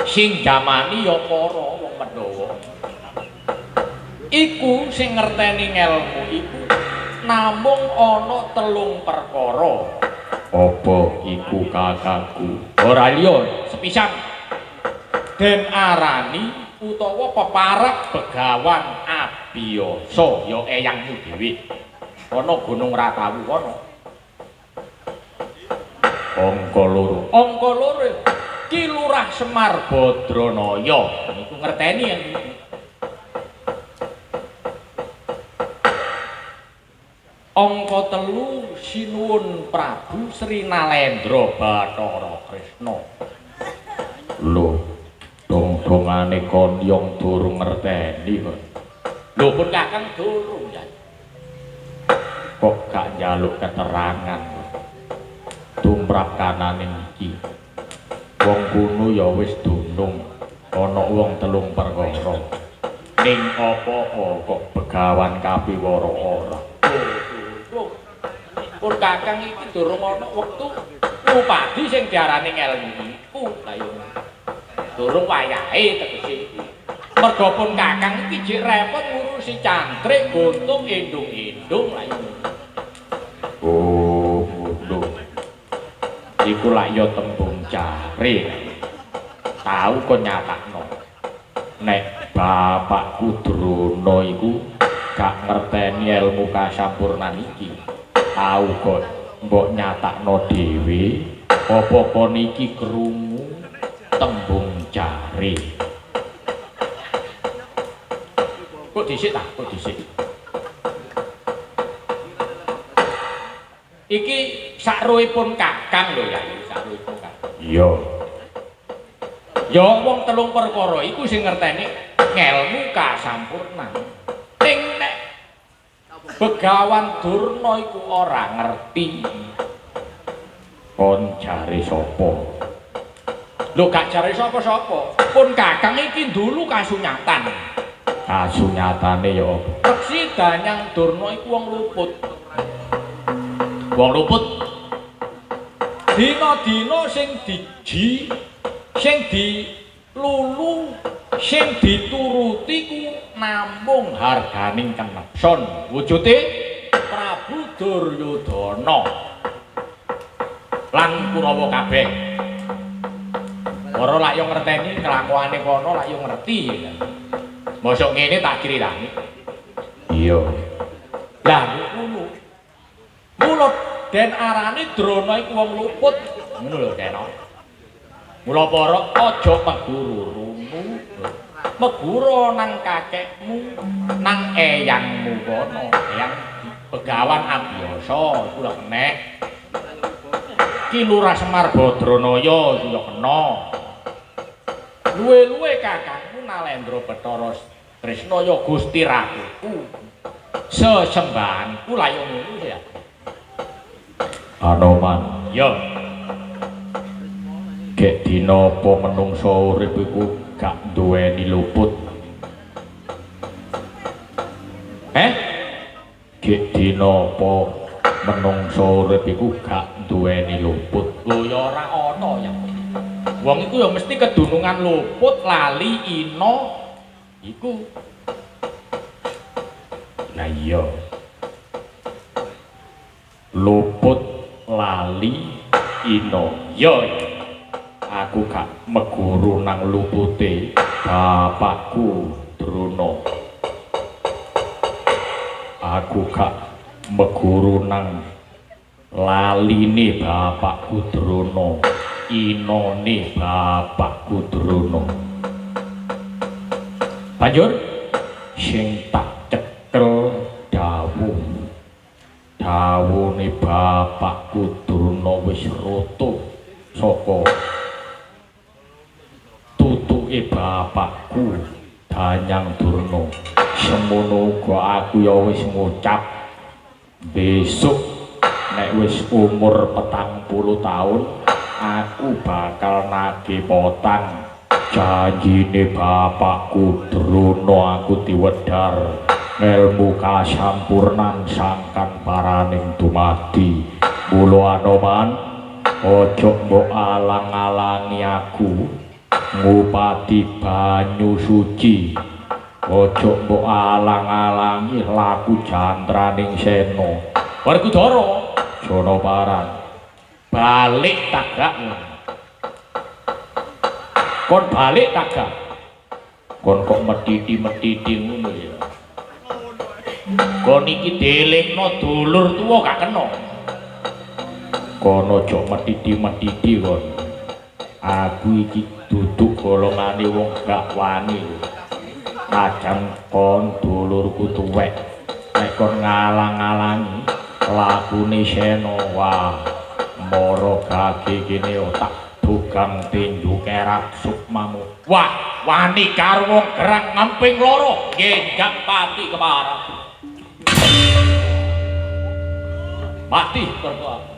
Sing jamani ya para wong Pandhawa. Iku sing ngerteni ngelmu iku namung ana 3 perkara. apa iku kakangku? Ora liya sepisan den arani utawa peparek Begawan Abiyasa ya eyangmu dhewe. Ana Gunung Ratawu kono. Angka 2. Angka 2 Ki Lurah Semar Badranaya. Niku ngerteni yang angka 3 sinuwun Prabu Sri Nalendra Bathara Krisna. Lho, dong-dongane Konyong durung ngerteni kok. Lho pun Kakang durung ya. Kok gak njaluk keterangan. Tumrap kanane iki. Wong kuno ya wis dunung ana wong 3 perkara. Ning apa kok Begawan Kapiwara ora? Pun Kakang iki durung ana wektu upadi sing diarani ngelmu iku. Lah yo durung wayahe tegese iki. Merga pun Kakang iki jek repot ngurusi cantrik, guntung, endung-endung lah yo. Oh, ngono. Iku lak ya tembung cari. Tahu kok nyatakno. Nek bapakku Drona iku gak ngerteni ilmu kasampurnan iki. Tahu kok mbok nyatakno dhewe apa kon iki krungu tembung cari. Kok dhisik ta? Kok dhisik. Iki sakruwipun Kakang lho ya, sakruwipun Kakang. Iya. Ya wong 3 perkara iku sing ngerteni ngelmu kasampurnan. Ning nek Begawan Durna iku ora ngerti. Kon jare sapa? Lho gak jare sapa-sapa. Pun Kakang iki dulu kasunyatan. Kasunyatane ya apa? Reksi Danyang Durna iku wong luput. Wong luput. Dina-dina sing diji, sing dilulu, sing dituruti ku namung harganing kenepson. Wujude Prabu Duryudana lan Kurawa kabeh. Ora lak yo ngerteni kelakuane kono lak yo ngerti. Mosok ngene tak critakne. Iya. Lah ngono. Mula den arane Drona iku wong luput ngono lho Keno. Mula para aja meguru rungu. Meguru nang kakekmu, nang eyangmu kono, eyang Begawan Abiyasa iku lho nek. Ki Lurah Semar Badranaya iku ya kena. Luwe-luwe kakangmu Nalendra Bathara Tresna ya Gusti Ratuku. Sesembahanku layo ngono ya. Anoman, Ya, gek dina apa menungsa urip iku gak duweni luput. Gek dina apa menungsa urip iku gak duweni luput. lho ya ora ana ya. Wong iku ya mesti kedunungan luput lali ina iku. Lah iya. Luput lali ina. Ya, Aku gak meguru nang lupute bapakku Drona. Aku gak meguru nang laline bapakku Drona, inone bapakku Drona. banjur Sing tak cekel dawuhne bapakku Drona wis rata saka tutuke bapakku Danyang Durna. Semono uga aku ya wis ngucap besok nek wis umur 40 taun aku bakal nagih potang janjine bapakku Drona. Aku diwedhar ngelmu kasampurnan sangkan paraning dumadi. Mula Anoman ojo mbok alang-alangi aku ngupati banyu suci. Ojo mbok alang-alangi laku jantraning Sena Werkudara Janaparan. balik tagak. Kon balik tagak. Kon kok metiti-metiti ngono ya. Kon iki delingno dulur tuwa gak kena. Kon ojo metiti-metiti kon. Aku iki duduk golongane wong gak wani lho. Najan kon dulurku tuwek, nek kon ngalang-alangi lakune Sena, wah mara gage kene otak bugang tinju kerak sukmamu. Wah, wani karo wong gerang ngemping loro, nggih gak pati keparang. Mati berdoa.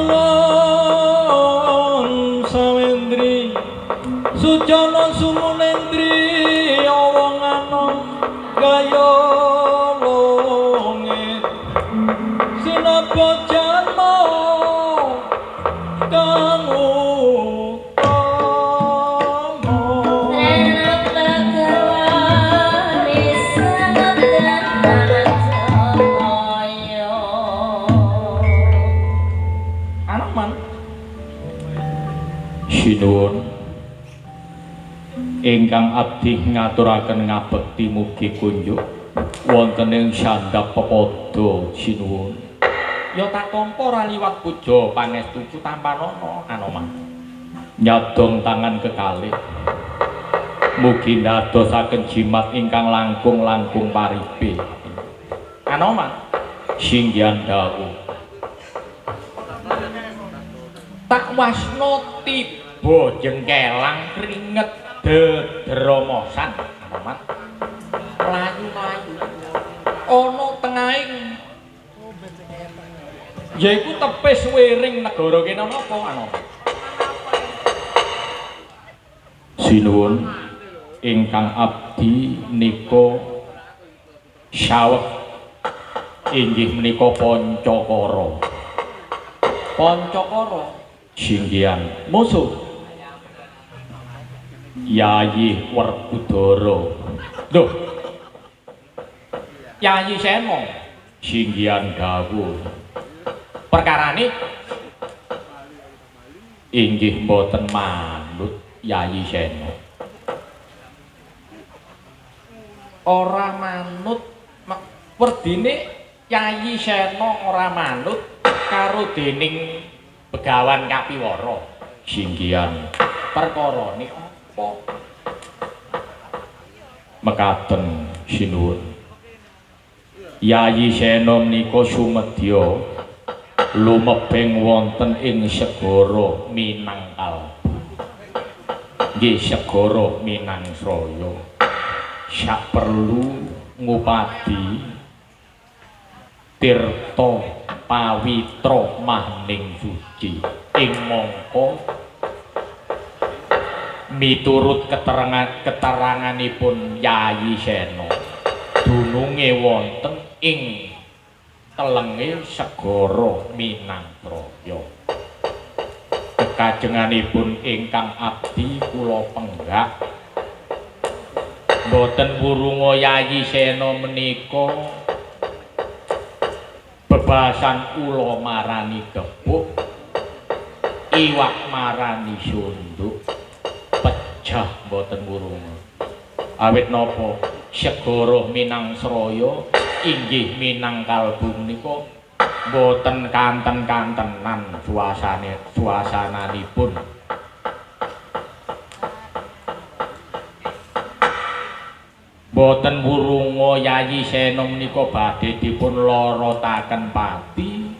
nuwun sawendri sucana sumunendri wong anom gaya longe sinapa jama kang sinuwun ingkang abdi ngaturaken ngabekti mugi kunjuk wonten ing sandhap pepodo sinuwun ya tak tampa ra liwat puja panestuku tampanana Anoman nyadong tangan kekalih mugi ndadosaken jimat ingkang langkung-langkung paripe Anoman singgihan dawuh tak wasna tiba jengkelang keringet dedromosan Anoman mlayu-mlayu ana tengahing yaiku tepis wiring negara kene napa Anoman sinuwun ingkang abdi nika saweg inggih menika Pancakara singgihan musuh Yayi Werkudara lho Yayi Sena singgihan dawuh perkarane inggih boten manut Yayi Sena ora manut werdine Yayi Sena ora manut karo dening Begawan Kapiwara singgihan perkarane apa mekaten sinuwun Yayi Sena menika sumedya lumebeng wonten ing segara Minangkal nggih segara Minangsraya sak perlu ngupadi tirta pawitra mahning suci ing mangka miturut keteranganipun Yayi Sena dununge wonten ing telenge segara Minangtraya kekajenganipun ingkang abdi kula penggak boten wurunga Yayi Sena menika bebasan kula marani kepuk iwak marani sunduk pecah boten wurunga awit napa segara Minangsraya inggih Minangkalbu menika boten kanten-kantenan suasananipun boten wurunga Yayi Sena menika badhe dipun lorotaken pati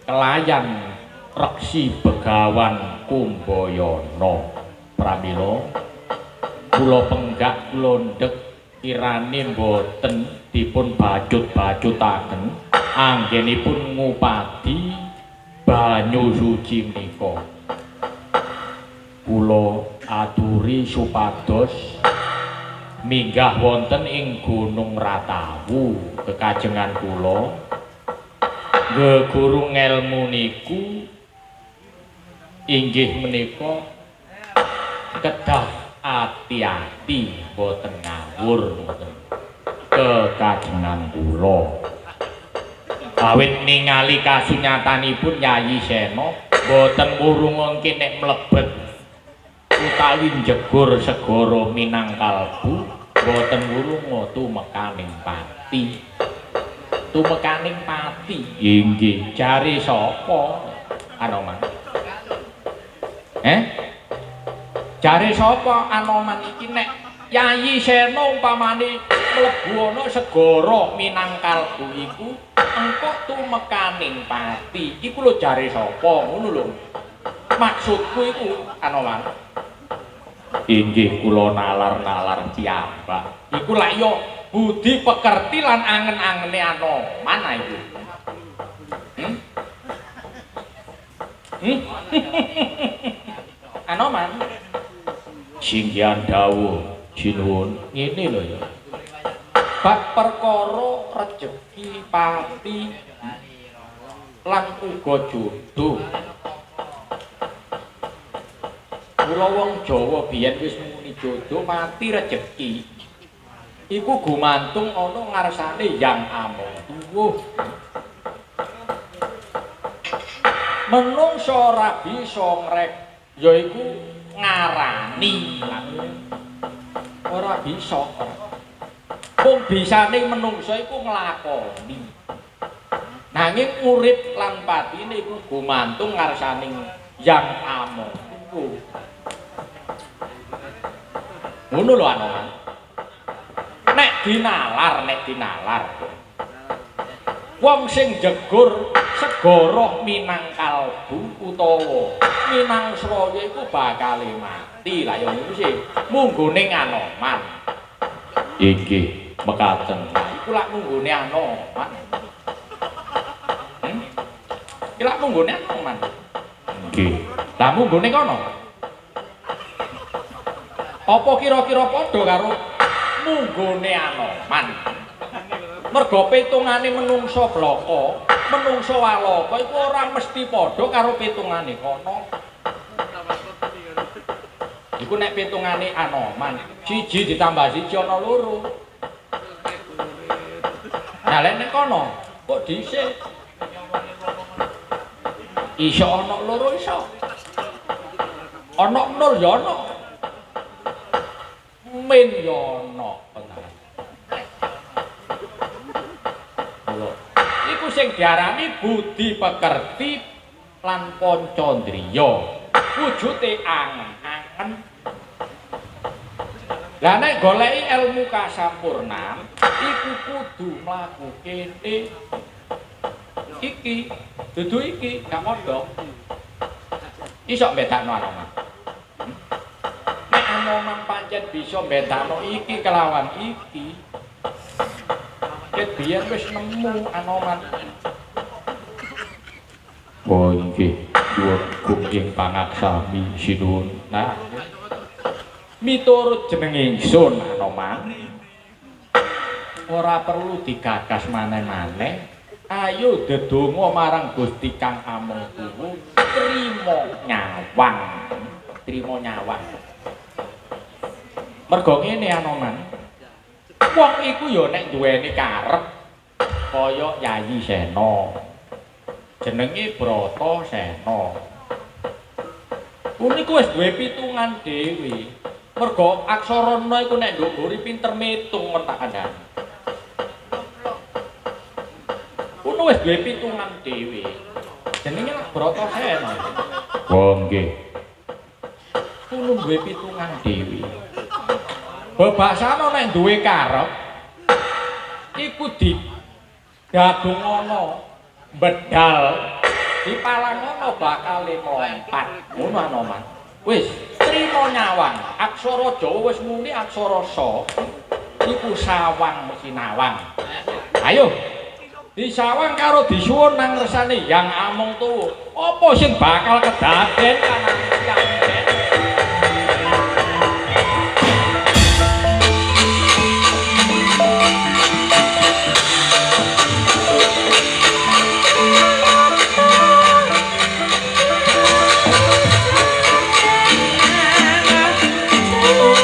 kelayan Reksi Begawan Kumbayana pramila kula penggak kula ndhek kirane boten dipun bajut-bajutaken anggenipun ngupadi banyu suci menika kula aturi supados minggah wonten ing Gunung Ratawu kekajengan kula geguru ngelmu niku inggih menika kedah ati-ati boten ngawur boten kekajengan kula awit ningali kasunyatanipun Yayi Sena boten wurung nek mlebet utawi njegur segara Minangkalbu boten wurung tumekaning pati inggih jare sapa Anoman jare sapa Anoman iki nek Yayi Sena umpamane mlebu ana segara Minangkalbu iku engko tumekaning pati iku lho jare sapa ngono lho maksudku iku Anoman inggih kula nalar-nalar piyambak iku lak ya budi pekerti lan angen-angene Anoman iku Hmm? Anoman singgihan dawuh jinuwun ngene lho ya. Bab perkara rejeki pati lan uga jodoh. Mula wong Jawa biyen wis muni jodoh mati rejeki. Iku gumantung ana ngarsane Yang Amung Tuwuh. Menungsa ora bisa ngrek yaiku ngarani. Ora bisa. Wong bisane menungsa iku nglakoni. Nanging urip lan patine iku gumantung ngarsane Yang Amung Tuwuh. Ngono lho Anoman. Nek dinalar wong sing jegur segara minangkalbu utawa minangsraya iku bakal mati. Lah ya ngono sih munggune Anoman iki mekaten. Iku lak munggune Anoman. Iki lak munggune Anoman. Nggih. Lah munggune kono. Apa kira-kira padha karo munggune Anoman? Merga pitungane menungsa blaka, menungsa walaka iku ora mesti padha karo pitungane kono. Iku nek pitungane Anoman, 1 ditambah 1 ana 2. Nah lek nek kono kok dhisik iso ana 2 iso. Ana 0 ya ana. Min ya ana. Iku sing diarani budi pekerti lan pancandriya. Wujude angen-angen. Lah nek goleki ilmu kasampurnan iku kudu mlaku kene. Iki dudu iki gak mondok. Iso mbedakno Anoman. Nek Anoman pancen bisa mbedakno iki kelawan iki. Ket biyen wis nemu Anoman. Oh nggih, duwung ing pangaksami sinuwun. Nah, miturut jeneng ingsun Anoman. Ora perlu digagas maneh-maneh. Ayo dedonga marang Gusti Kang Amung Tuwuh, trima nyawang. Trima nyawang. Merga ngene Anoman. Wong iku ya nek duweni karep kaya Yayi Sena. Jenenge Bratasena. Uniku wis duwe pitungan dhewe. Merga aksara Na iku nek ndogori pinter mitung men tak kandhani. Kuwi wis duwe pitungan dhewe. Jenenge Bratasena. Oh nggih. Kuwi duwe pitungan dhewe. Bebasana nek duwe karep iku didagungono bedal dipalangono bakal mlompat ngono Anoman. Wis trima nyawang aksara Jawa wis muni aksara sa iku sawang sinawang. Ayo disawang karo disuwun nang ngersane Yang Amung Tuwuh apa sing bakal kedaden kanang tiyang. Oh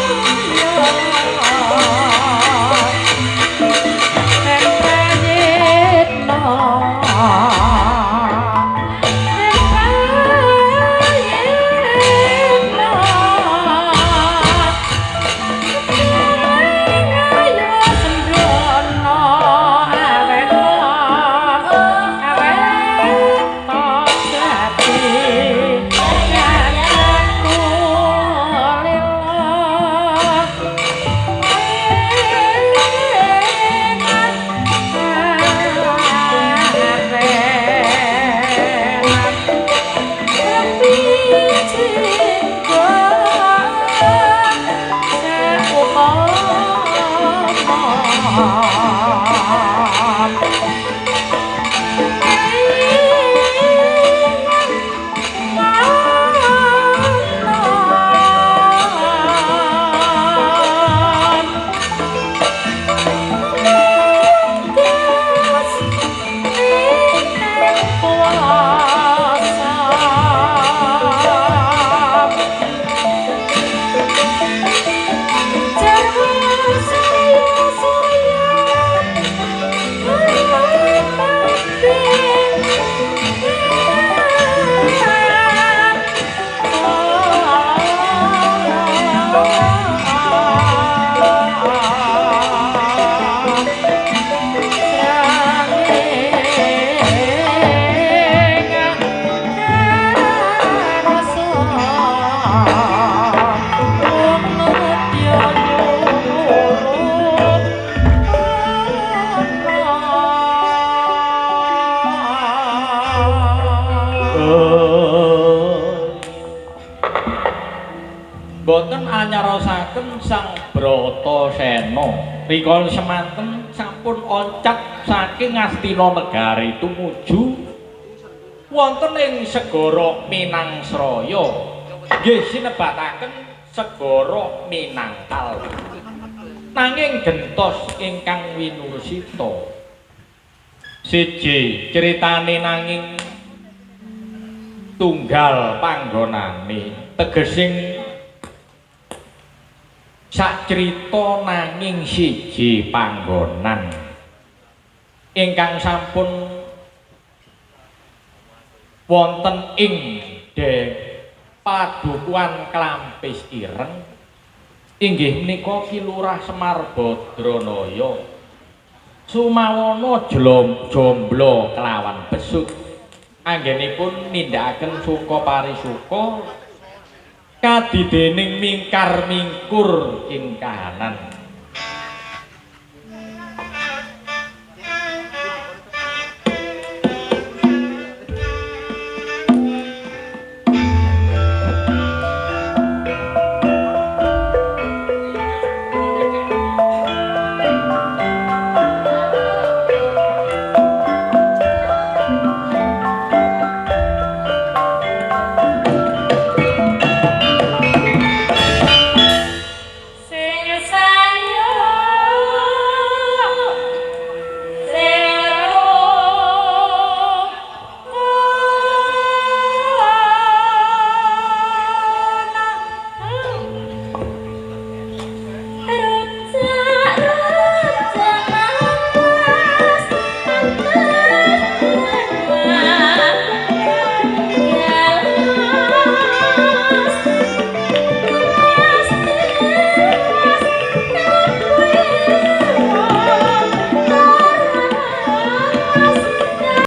boten anyarosaken Sang Bratasena rikala semanten sampun oncat saking Astina negari tumuju wonten ing segara Minangsraya nggih sinebataken segara Minangkal nanging gentos ingkang winusita siji critane nanging tunggal panggonane tegesing sak crita nanging siji panggonan ingkang sampun wonten ing padukuhan Klampis Ireng inggih menika Kilurah Semar Badranaya sumawana jomblo kelawan besut anggenipun nindakaken suka parisuka kadidening mingkar mingkur ing kahanan